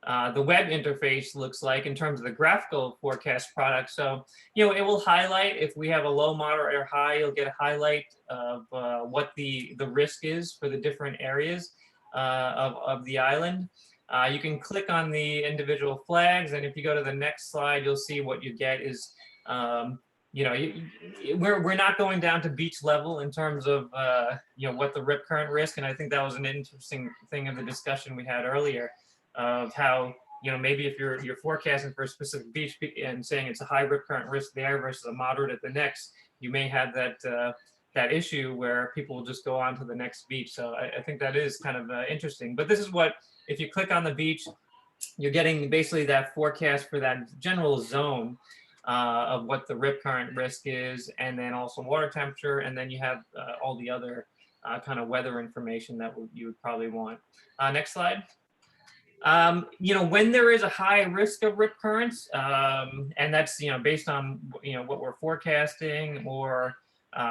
web interface looks like in terms of the graphical forecast product. So it will highlight if we have a low, moderate, or high. You'll get a highlight of what the risk is for the different areas of the island. You can click on the individual flags, and if you go to the next slide, you'll see what you get is, we're not going down to beach level in terms of, what the rip current risk, and I think that was an interesting thing of the discussion we had earlier of how, maybe if you're forecasting for a specific beach and saying it's a high rip current risk there versus a moderate at the next, you may have that issue where people will just go on to the next beach. So I think that is kind of interesting. But this is what, if you click on the beach, you're getting basically that forecast for that general zone of what the rip current risk is, and then also water temperature, and then you have all the other kind of weather information that you would probably want. Next slide. When there is a high risk of rip currents, and that's based on what we're forecasting or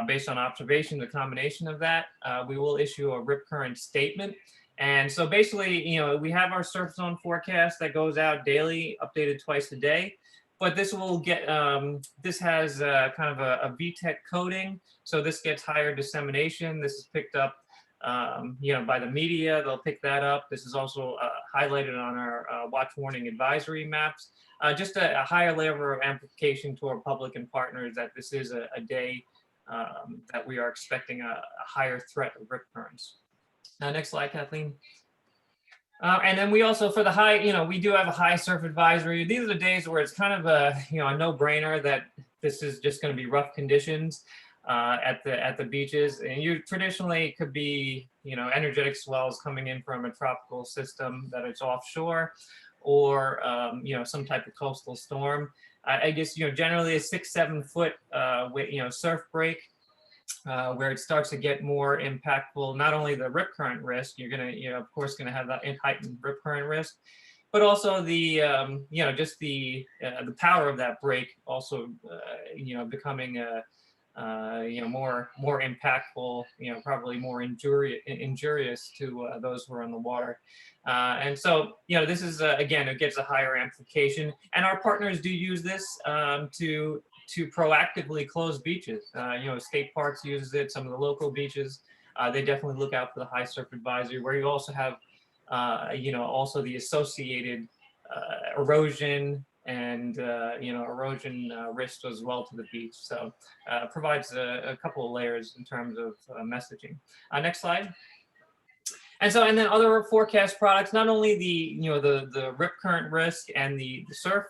based on observation, the combination of that, we will issue a rip current statement. And so basically, we have our surf zone forecast that goes out daily, updated twice a day. But this will get, this has kind of a VTEC coding. So this gets higher dissemination. This is picked up, by the media. They'll pick that up. This is also highlighted on our watch warning advisory maps. Just a higher level of amplification to our public and partners that this is a day that we are expecting a higher threat of rip currents. Next slide, Kathleen. And then we also, for the high, we do have a high surf advisory. These are the days where it's kind of a, a no-brainer that this is just going to be rough conditions at the beaches. And you traditionally could be, energetic swells coming in from a tropical system that it's offshore, or some type of coastal storm. I guess generally a 6-7 foot surf break. Where it starts to get more impactful, not only the rip current risk, you're gonna, of course, gonna have that heightened rip current risk, but also the, just the power of that break also, becoming more impactful, probably more injurious to those who are on the water. And so, this is, again, it gets a higher amplification, and our partners do use this to proactively close beaches. State parks uses it, some of the local beaches, they definitely look out for the high surf advisory, where you also have, also the associated erosion and, erosion risk as well to the beach. So provides a couple of layers in terms of messaging. Next slide. And then other forecast products, not only the rip current risk and the surf,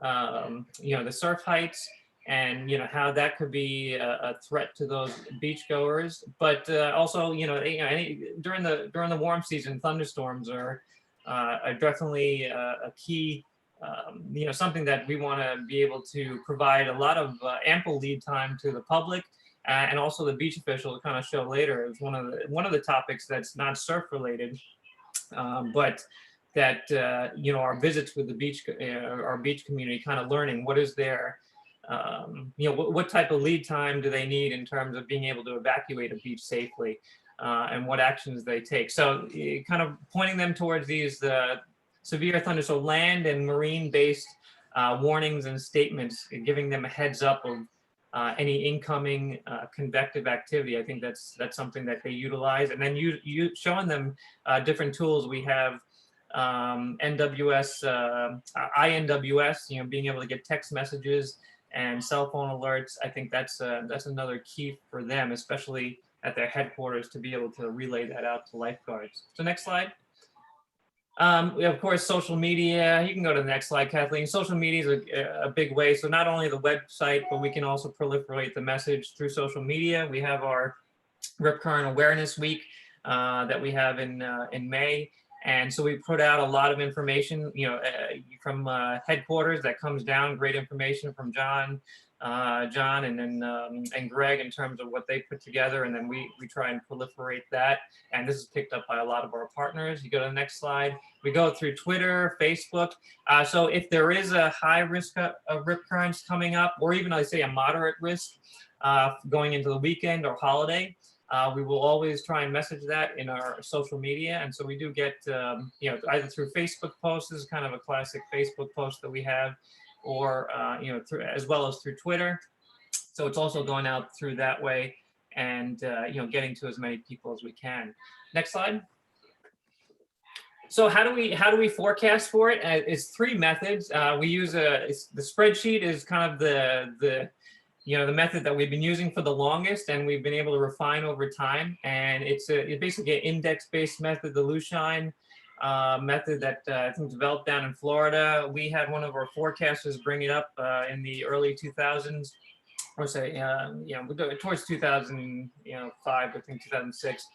the surf heights, and how that could be a threat to those beachgoers, but also during the warm season, thunderstorms are definitely a key, something that we want to be able to provide a lot of ample lead time to the public, and also the beach official to kind of show later. Is one of the topics that's not surf related, but that our visits with the beach, our beach community, kind of learning what is their what type of lead time do they need in terms of being able to evacuate a beach safely, and what actions they take. So kind of pointing them towards these severe thunderstorm land and marine based warnings and statements, giving them a heads up of any incoming convective activity. I think that's something that they utilize. And then you showing them different tools. We have NWS, INWS, being able to get text messages and cell phone alerts. I think that's another key for them, especially at their headquarters, to be able to relay that out to lifeguards. So next slide. We have, of course, social media. You can go to the next slide, Kathleen. Social media is a big way. So not only the website, but we can also proliferate the message through social media. We have our Rip Current Awareness Week that we have in May. And so we put out a lot of information, from headquarters that comes down, great information from John and Greg in terms of what they put together. And then we try and proliferate that. And this is picked up by a lot of our partners. You go to the next slide. We go through Twitter, Facebook. So if there is a high risk of rip currents coming up, or even I say a moderate risk going into the weekend or holiday, we will always try and message that in our social media. And so we do get, either through Facebook posts, this is kind of a classic Facebook post that we have, or, through, as well as through Twitter. So it's also going out through that way and, getting to as many people as we can. Next slide. So how do we forecast for it? It's three methods. We use the spreadsheet is kind of the method that we've been using for the longest, and we've been able to refine over time. And it's basically an index-based method, the Lushine method that I think developed down in Florida. We had one of our forecasters bring it up in the early 2000s, or say, towards 2005, I think 2006.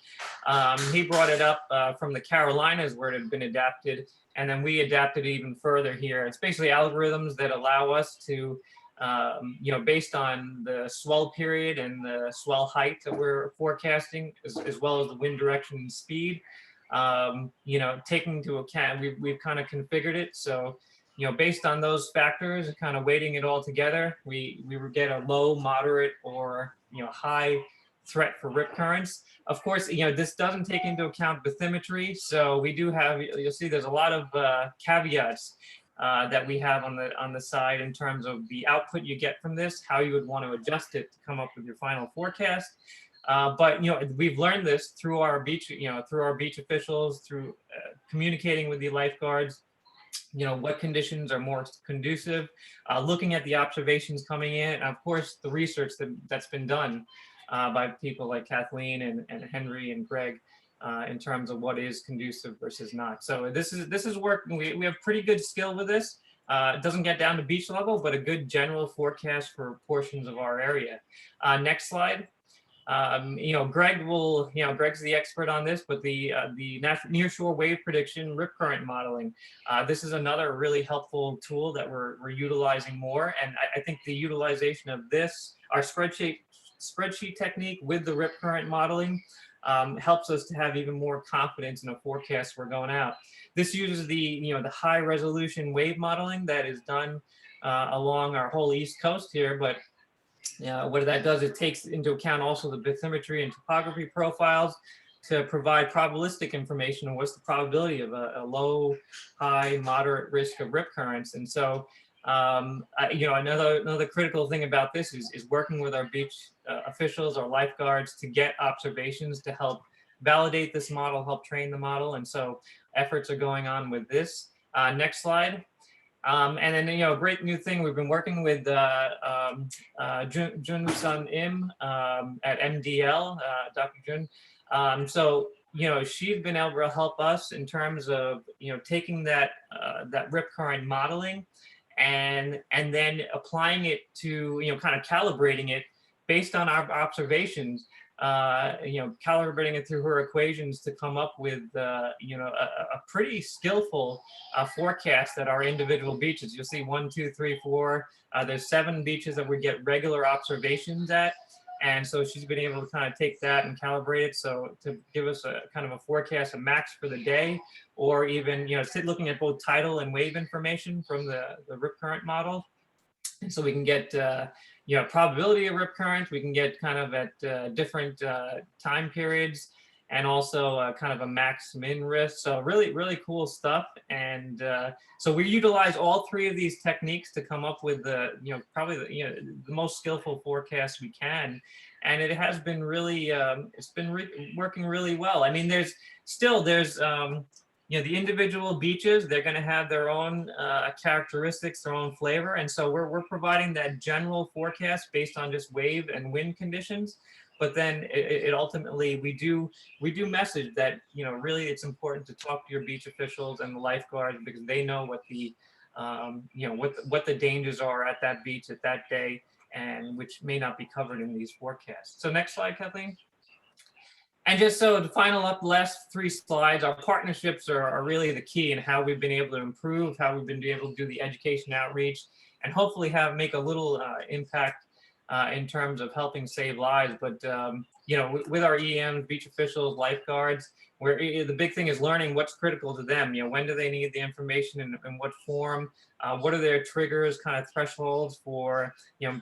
He brought it up from the Carolinas where it had been adapted, and then we adapted it even further here. It's basically algorithms that allow us to based on the swell period and the swell height that we're forecasting, as well as the wind direction and speed, taking into account, we've kind of configured it. So, based on those factors and kind of weighting it all together, we would get a low, moderate, or, high threat for rip currents. Of course, this doesn't take into account bathymetry. So we do have, you'll see there's a lot of caveats that we have on the side in terms of the output you get from this, how you would want to adjust it to come up with your final forecast. But we've learned this through our beach, through our beach officials, through communicating with the lifeguards. What conditions are more conducive, looking at the observations coming in, and of course the research that's been done by people like Kathleen and Henry and Greg. In terms of what is conducive versus not. So this is working. We have pretty good skill with this. It doesn't get down to beach level, but a good general forecast for portions of our area. Next slide. Greg will, Greg's the expert on this, but the nearshore wave prediction rip current modeling. This is another really helpful tool that we're utilizing more. And I think the utilization of this, our spreadsheet technique with the rip current modeling, helps us to have even more confidence in a forecast we're going out. This uses the high resolution wave modeling that is done along our whole East Coast here, but what that does, it takes into account also the bathymetry and topography profiles to provide probabilistic information on what's the probability of a low, high, moderate risk of rip currents. And so another critical thing about this is working with our beach officials, our lifeguards, to get observations to help validate this model, help train the model. And so efforts are going on with this. Next slide. And then, a great new thing, we've been working with Jun Sun Im at MDL, Dr. Jun. So, she's been able to help us in terms of, taking that rip current modeling and then applying it to, kind of calibrating it based on our observations, calibrating it through her equations to come up with, a pretty skillful forecast at our individual beaches. You'll see 1, 2, 3, 4. There's 7 beaches that we get regular observations at. And so she's been able to kind of take that and calibrate it. So to give us a kind of a forecast, a max for the day, or even, looking at both tidal and wave information from the rip current model. And so we can get, probability of rip current. We can get kind of at different time periods, and also kind of a max min risk. So really, really cool stuff. And so we utilize all three of these techniques to come up with the, probably the most skillful forecast we can. And it has been really, it's been working really well. I mean, there's the individual beaches, they're going to have their own characteristics, their own flavor. And so we're providing that general forecast based on just wave and wind conditions. But then it ultimately, we do message that, really it's important to talk to your beach officials and the lifeguards, because they know what the, what the dangers are at that beach at that day, and which may not be covered in these forecasts. So next slide, Kathleen. And just so to final up, the last 3 slides, our partnerships are really the key in how we've been able to improve, how we've been able to do the education outreach, and hopefully make a little impact in terms of helping save lives. But, with our EMs, beach officials, lifeguards, the big thing is learning what's critical to them. When do they need the information, and in what form? What are their triggers, kind of thresholds for,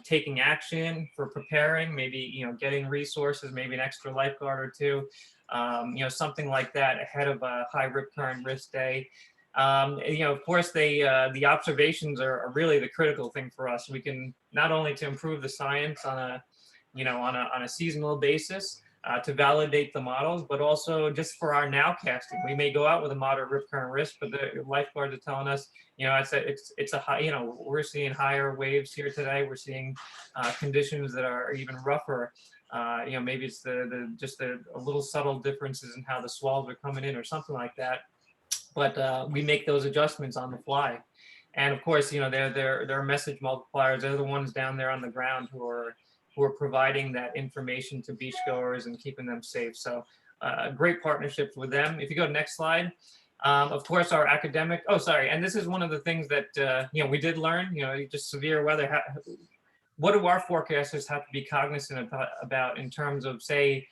taking action, for preparing, maybe, getting resources, maybe an extra lifeguard or 2, something like that ahead of a high rip current risk day. Of course, the observations are really the critical thing for us. We can not only to improve the science on a seasonal basis, to validate the models, but also just for our nowcasting. We may go out with a moderate rip current risk, but the lifeguards are telling us, it's a high, we're seeing higher waves here today. We're seeing conditions that are even rougher. Maybe it's just a little subtle differences in how the swells are coming in or something like that. But we make those adjustments on the fly. And of course, they're message multipliers. They're the ones down there on the ground who are providing that information to beachgoers and keeping them safe. So great partnerships with them. If you go to next slide, of course, our academic, and this is one of the things that, we did learn, just severe weather. What do our forecasters have to be cognizant about in terms of, say,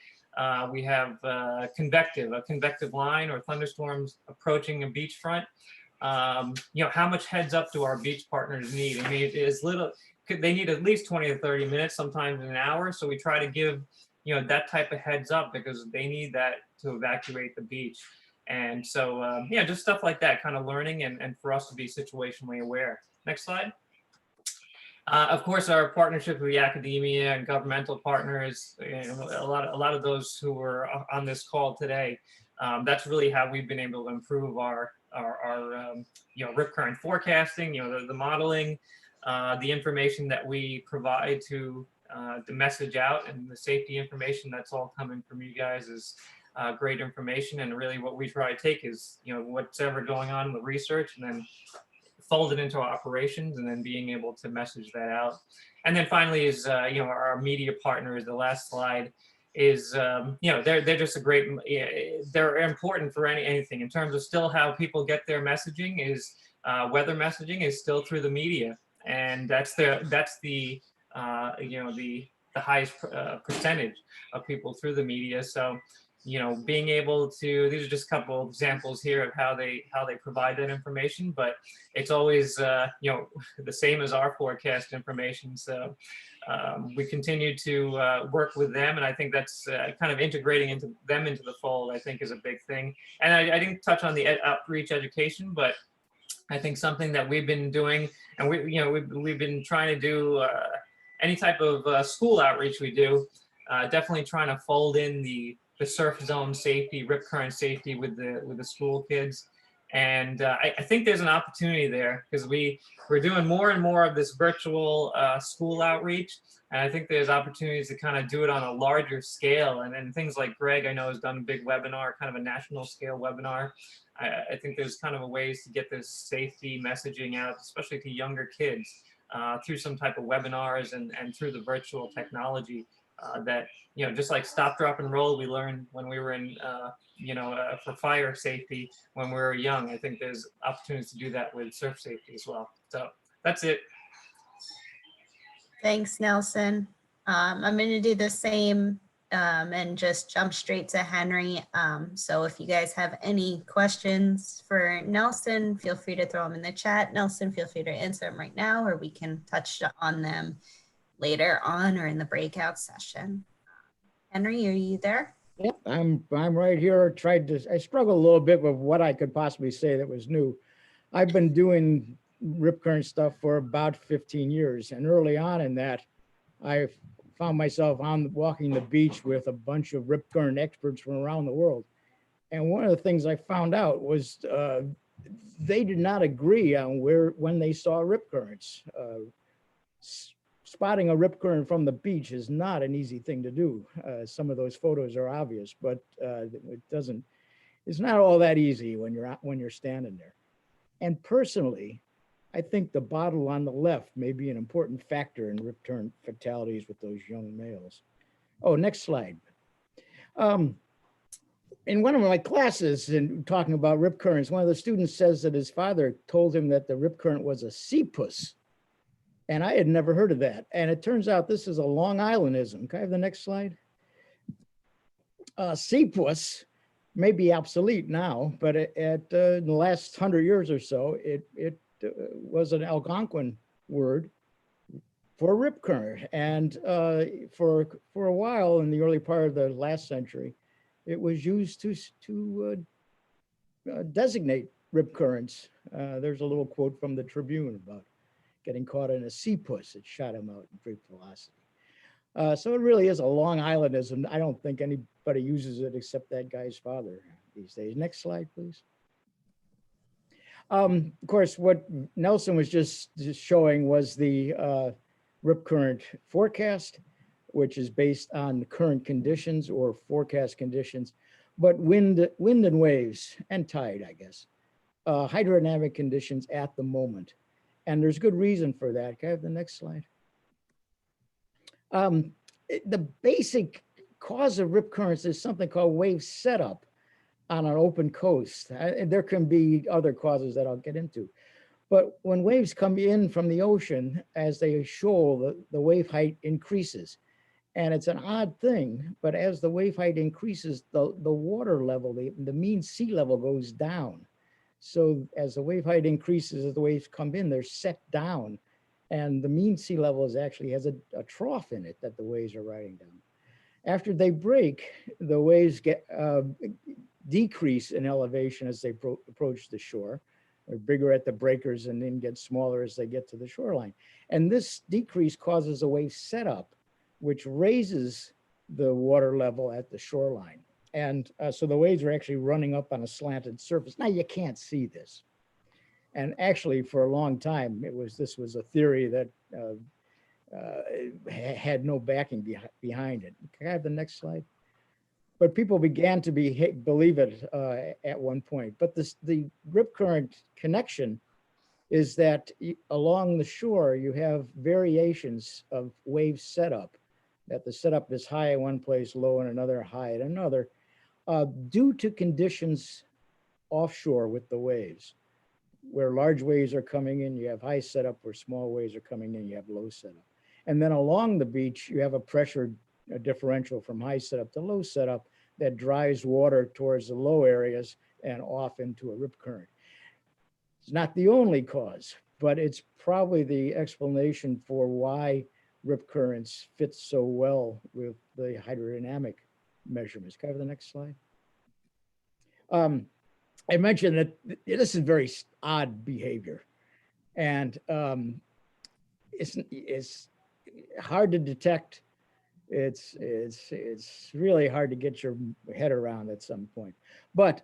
we have a convective line or thunderstorms approaching a beachfront? How much heads up do our beach partners need? I mean, they need at least 20 to 30 minutes, sometimes an hour. So we try to give, that type of heads up, because they need that to evacuate the beach. And so, just stuff like that, kind of learning and for us to be situationally aware. Next slide. Of course, our partnership with the academia and governmental partners, a lot of those who were on this call today, that's really how we've been able to improve our rip current forecasting, the modeling, the information that we provide to the message out, and the safety information that's all coming from you guys is great information. And really what we try to take is, what's ever going on in the research, and then fold it into our operations, and then being able to message that out. And then finally is, our media partners, the last slide is, they're just a great, they're important for anything in terms of still how people get their messaging is, weather messaging is still through the media. And that's the highest percentage of people through the media. So, being able to, these are just a couple of examples here of how they provide that information, but it's always, the same as our forecast information. So we continue to work with them. And I think that's kind of integrating them into the fold, I think, is a big thing. And I didn't touch on the outreach education, but I think something that we've been doing, and we've been trying to do any type of school outreach we do, definitely trying to fold in the surf zone safety, rip current safety with the school kids. And I think there's an opportunity there, because we're doing more and more of this virtual school outreach. And I think there's opportunities to kind of do it on a larger scale. And then things like Greg, I know, has done a big webinar, kind of a national scale webinar. I think there's kind of a ways to get this safety messaging out, especially to younger kids, through some type of webinars and through the virtual technology. That, just like stop, drop, and roll we learned when we were in, for fire safety when we were young. I think there's opportunities to do that with surf safety as well. So that's it. Thanks, Nelson. I'm going to do the same and just jump straight to Henry. So if you guys have any questions for Nelson, feel free to throw them in the chat. Nelson, feel free to answer them right now, or we can touch on them later on or in the breakout session. Henry, are you there? Yep, I'm right here. I struggle a little bit with what I could possibly say that was new. I've been doing rip current stuff for about 15 years, and early on in that, I found myself walking the beach with a bunch of rip current experts from around the world. And one of the things I found out was they did not agree on when they saw rip currents. Spotting a rip current from the beach is not an easy thing to do. Some of those photos are obvious, but it's not all that easy when you're standing there. And personally, I think the bottle on the left may be an important factor in rip current fatalities with those young males. Oh, next slide. In one of my classes, and talking about rip currents, one of the students says that his father told him that the rip current was a sea puss. And I had never heard of that. And it turns out this is a Long Islandism. Can I have the next slide? Sea puss may be obsolete now, but in the last 100 years or so, it was an Algonquin word for rip current. And for a while in the early part of the last century, it was used to designate rip currents. There's a little quote from the Tribune about getting caught in a sea puss. It shot him out in great velocity. So it really is a Long Islandism. I don't think anybody uses it except that guy's father these days. Next slide, please. Of course, what Nelson was just showing was the rip current forecast, which is based on current conditions or forecast conditions, but wind and waves and tide, I guess, hydrodynamic conditions at the moment. And there's good reason for that. Can I have the next slide? The basic cause of rip currents is something called wave setup on an open coast. And there can be other causes that I'll get into. But when waves come in from the ocean, as they shoal, the wave height increases. And it's an odd thing, but as the wave height increases, the water level, the mean sea level goes down. So as the wave height increases, as the waves come in, they're set down. And the mean sea level actually has a trough in it that the waves are riding down. After they break, the waves decrease in elevation as they approach the shore. They're bigger at the breakers and then get smaller as they get to the shoreline. And this decrease causes a wave setup, which raises the water level at the shoreline. And so the waves are actually running up on a slanted surface. Now you can't see this. And actually for a long time, this was a theory that had no backing behind it. Can I have the next slide? But people began to believe it at one point. But the rip current connection is that along the shore, you have variations of wave setup, that the setup is high in one place, low in another, high in another, due to conditions offshore with the waves. Where large waves are coming in, you have high setup. Where small waves are coming in, you have low setup. And then along the beach, you have a pressure differential from high setup to low setup that drives water towards the low areas and off into a rip current. It's not the only cause, but it's probably the explanation for why rip currents fit so well with the hydrodynamic measurements. Can I have the next slide? I mentioned that this is very odd behavior, and it's hard to detect. It's really hard to get your head around at some point. But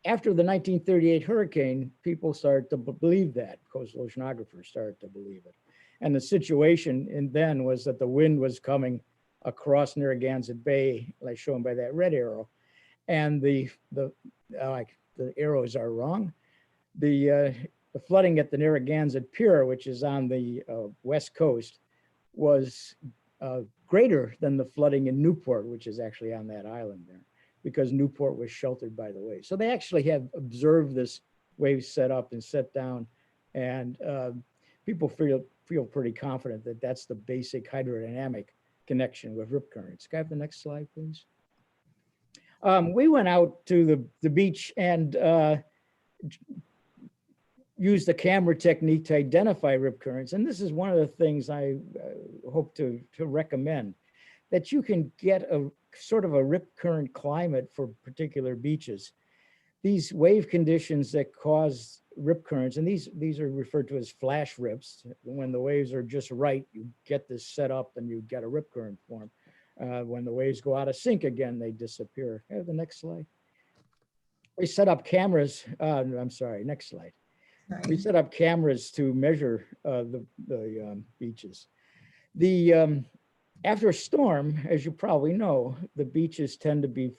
after the 1938 hurricane, people started to believe that. Coastal oceanographers started to believe it. And the situation then was that the wind was coming across Narragansett Bay, like shown by that red arrow, and the arrows are wrong. The flooding at the Narragansett Pier, which is on the west coast, was greater than the flooding in Newport, which is actually on that island there, because Newport was sheltered by the waves. So they actually have observed this wave set up and set down, and people feel pretty confident that that's the basic hydrodynamic connection with rip currents. Can I have the next slide, please? We went out to the beach and used the camera technique to identify rip currents. And this is one of the things I hope to recommend, that you can get a sort of a rip current climate for particular beaches. These wave conditions that cause rip currents, and these are referred to as flash rips. When the waves are just right, you get this set up and you get a rip current form. When the waves go out of sync again, they disappear. Have the next slide. We set up cameras. I'm sorry, next slide. We set up cameras to measure the beaches. After a storm, as you probably know, the beaches tend to be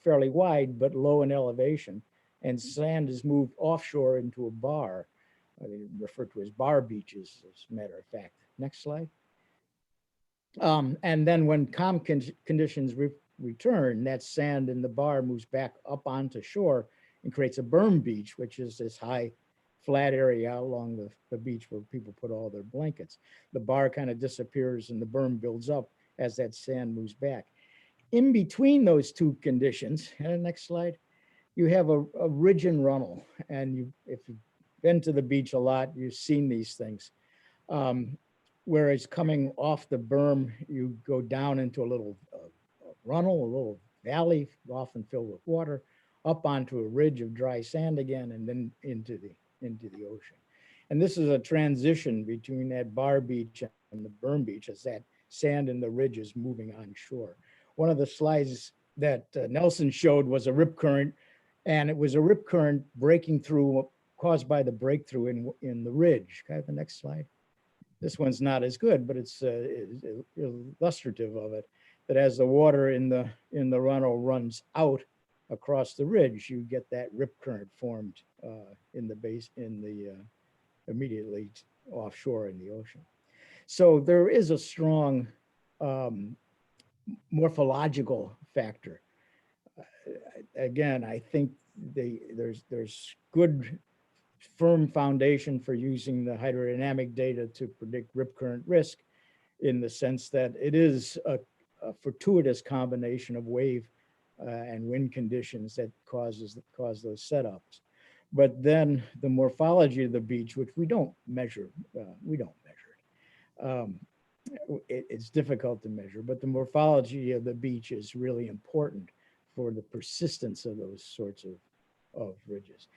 fairly wide but low in elevation, and sand is moved offshore into a bar, referred to as bar beaches, as a matter of fact. Next slide. And then when calm conditions return, that sand in the bar moves back up onto shore and creates a berm beach, which is this high flat area along the beach where people put all their blankets. The bar kind of disappears and the berm builds up as that sand moves back. In between those two conditions, and next slide, you have a ridge and runnel. And if you've been to the beach a lot, you've seen these things. Whereas coming off the berm, you go down into a little runnel, a little valley, often filled with water, up onto a ridge of dry sand again, and then into the ocean. And this is a transition between that bar beach and the berm beach as that sand in the ridge is moving on shore. One of the slides that Nelson showed was a rip current, and it was a rip current breaking through, caused by the breakthrough in the ridge. Can I have the next slide? This one's not as good, but it's illustrative of it, that as the water in the runnel runs out across the ridge, you get that rip current formed in the base, immediately offshore in the ocean. So there is a strong morphological factor. Again, I think there's good firm foundation for using the hydrodynamic data to predict rip current risk, in the sense that it is a fortuitous combination of wave and wind conditions that cause those setups. But then the morphology of the beach, which we don't measure it. It's difficult to measure, but the morphology of the beach is really important for the persistence of those sorts of ridges.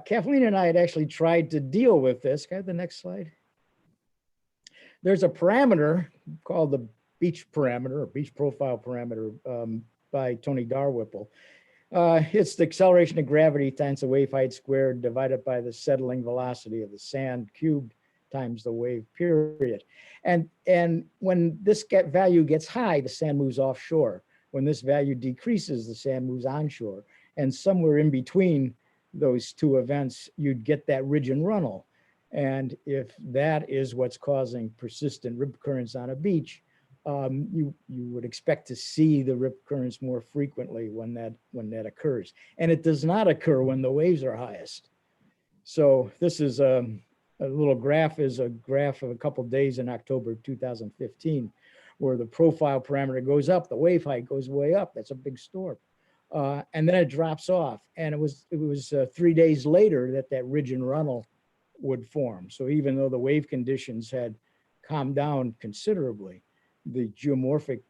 Kathleen and I had actually tried to deal with this. Can I have the next slide? There's a parameter called the beach parameter, or beach profile parameter, by Tony Darwipple. It's the acceleration of gravity times the wave height squared divided by the settling velocity of the sand cubed times the wave period. And when this value gets high, the sand moves offshore. When this value decreases, the sand moves onshore. And somewhere in between those two events, you'd get that ridge and runnel. And if that is what's causing persistent rip currents on a beach, you would expect to see the rip currents more frequently when that occurs. And it does not occur when the waves are highest. So this is a little graph, is a graph of a couple of days in October 2015, where the profile parameter goes up, the wave height goes way up. That's a big storm. And then it drops off. And it was 3 days later that ridge and runnel would form. So even though the wave conditions had calmed down considerably, the geomorphic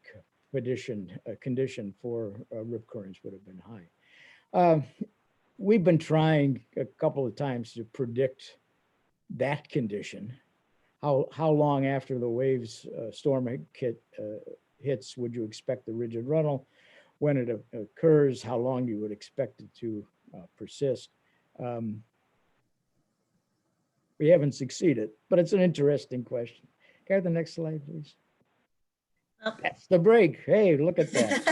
condition for rip currents would have been high. We've been trying a couple of times to predict that condition. How long after the waves storm hits would you expect the ridge and runnel? When it occurs, how long you would expect it to persist? We haven't succeeded, but it's an interesting question. Can I have the next slide, please? That's the break. Hey, look at that.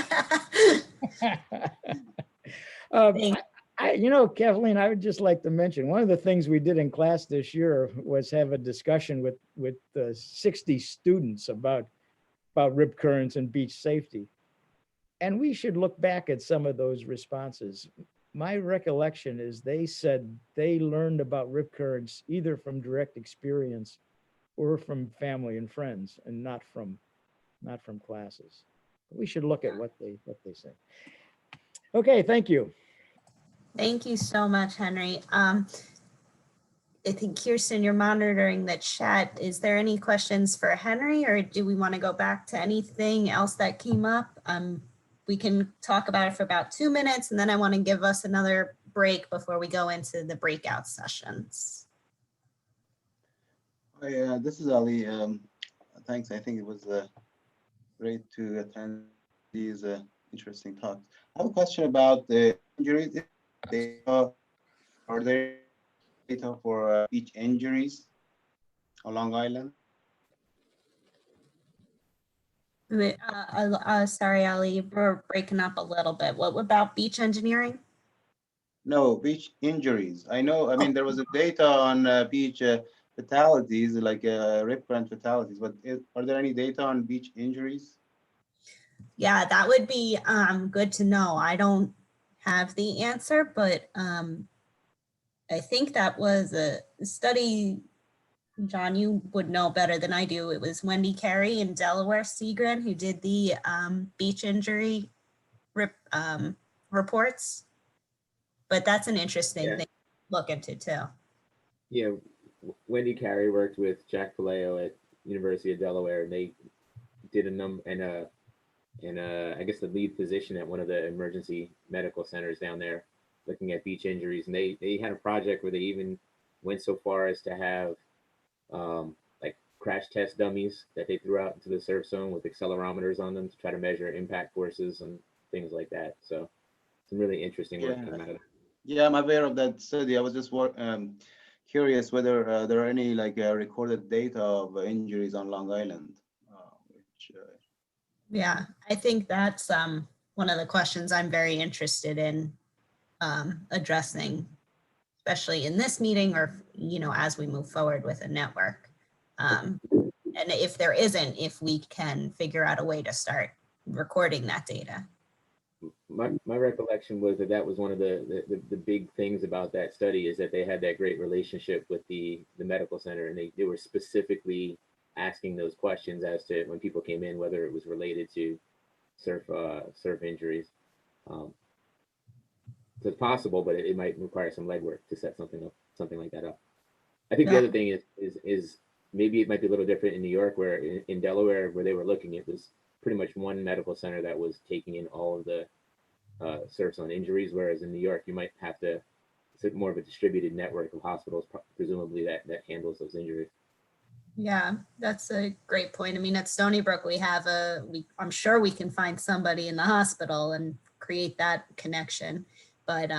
Kathleen, I would just like to mention, one of the things we did in class this year was have a discussion with 60 students about rip currents and beach safety. And we should look back at some of those responses. My recollection is they said they learned about rip currents either from direct experience or from family and friends, and not from not from classes. We should look at what they say. Okay, thank you. Thank you so much, Henry. I think Kirsten, you're monitoring the chat. Is there any questions for Henry, or do we want to go back to anything else that came up? We can talk about it for about 2 minutes, and then I want to give us another break before we go into the breakout sessions. Hi, this is Ali. Thanks. I think it was great to attend these interesting talks. I have a question about the injuries. Are there data for beach injuries on Long Island? Sorry, Ali, we're breaking up a little bit. What about beach engineering? No, beach injuries. I know, I mean, there was a data on beach fatalities, like rip current fatalities, but are there any data on beach injuries? Yeah, that would be good to know. I don't have the answer, but I think that was a study, John, you would know better than I do. It was Wendy Carey in Delaware, Sea Grant, who did the beach injury reports. But that's an interesting thing to look into too. Yeah, Wendy Carey worked with Jack Palaio at University of Delaware, and they did a number, and I guess the lead physician at one of the emergency medical centers down there, looking at beach injuries. And they had a project where they even went so far as to have like crash test dummies that they threw out into the surf zone with accelerometers on them to try to measure impact forces and things like that. So some really interesting work came out of it. Yeah, I'm aware of that study. I was just curious whether there are any like recorded data of injuries on Long Island. Yeah, I think that's one of the questions I'm very interested in addressing, especially in this meeting, or as we move forward with a network. And if there isn't, if we can figure out a way to start recording that data. My recollection was that was one of the big things about that study, is that they had that great relationship with the medical center, and they were specifically asking those questions as to when people came in, whether it was related to surf injuries. So it's possible, but it might require some legwork to set something like that up. I think the other thing is maybe it might be a little different in New York, where in Delaware, where they were looking, it was pretty much one medical center that was taking in all of the surfs on injuries, whereas in New York, you might have to, it's more of a distributed network of hospitals, presumably that handles those injuries. Yeah, that's a great point. I mean, at Stony Brook, we have I'm sure we can find somebody in the hospital and create that connection, but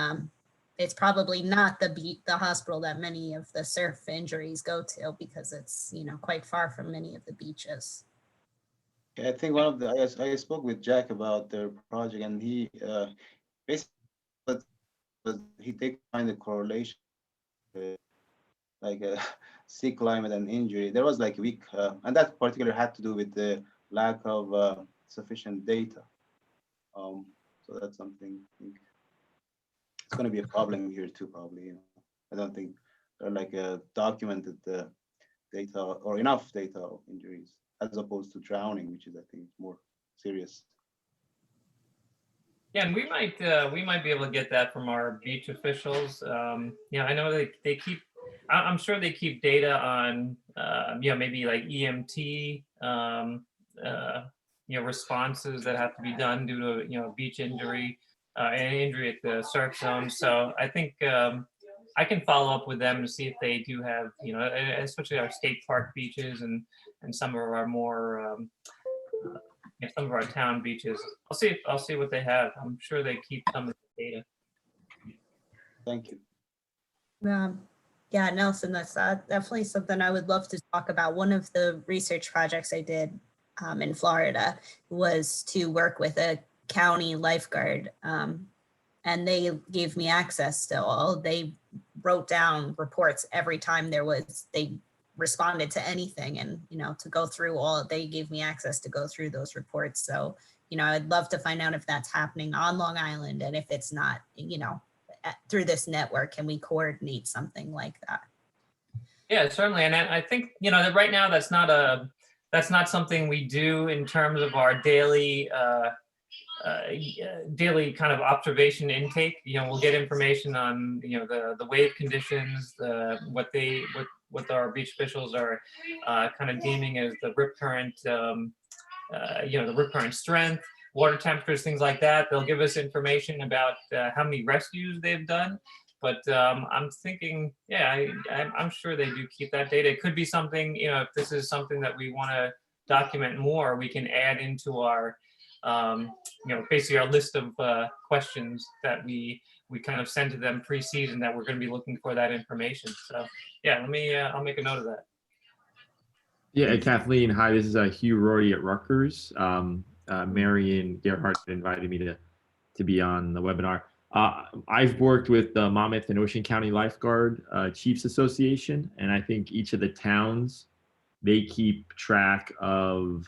it's probably not the hospital that many of the surf injuries go to, because it's, quite far from many of the beaches. I think I spoke with Jack about their project, and he basically he take find the correlation like sea climate and injury. There was like weak, and that particularly had to do with the lack of sufficient data. So that's something I think it's going to be a problem here too, probably. I don't think there are like documented data or enough data of injuries, as opposed to drowning, which is, I think, more serious. Yeah, and we might be able to get that from our beach officials. I know they keep. I'm sure they keep data on maybe like EMT responses that have to be done due to a beach injury, an injury at the surf zone. So I think I can follow up with them to see if they do have, especially our state park beaches and some of our more some of our town beaches. I'll see what they have. I'm sure they keep some of the data. Thank you. Yeah, Nelson, that's definitely something I would love to talk about. One of the research projects I did in Florida was to work with a county lifeguard, and they gave me access to they wrote down reports every time they responded to anything, and to go through they gave me access to go through those reports. So I'd love to find out if that's happening on Long Island, and if it's not, through this network, can we coordinate something like that? Yeah, certainly. And I think that right now that's not that's not something we do in terms of our daily daily kind of observation intake. We'll get information on the wave conditions, what our beach officials are kind of deeming as the rip current, the rip current strength, water temperatures, things like that. They'll give us information about how many rescues they've done. But I'm thinking, yeah, I'm sure they do keep that data. It could be something, if this is something that we want to document more, we can add into our, basically our list of questions that we kind of send to them pre-season, that we're going to be looking for that information. So yeah, I'll make a note of that. Yeah, Kathleen, hi, this is Hugh Rory at Rutgers. Marion Gerhardt invited me to be on the webinar. I've worked with the Monmouth and Ocean County Lifeguard Chiefs Association, and I think each of the towns, they keep track of,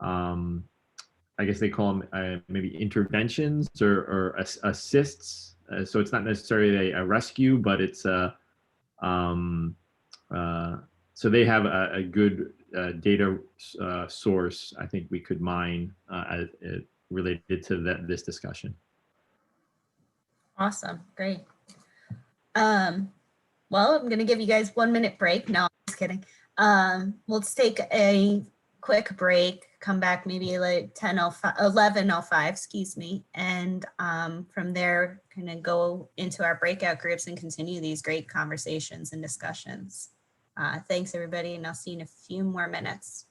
I guess they call them maybe interventions or assists. So it's not necessarily a rescue, but it's so they have a good data source I think we could mine related to this discussion. Awesome, great. Well, I'm gonna give you guys 1 minute break. No, I'm just kidding. Let's take a quick break, come back maybe like 11:05, excuse me. And from there, kind of go into our breakout groups and continue these great conversations and discussions. Thanks everybody, and I'll see you in a few more minutes.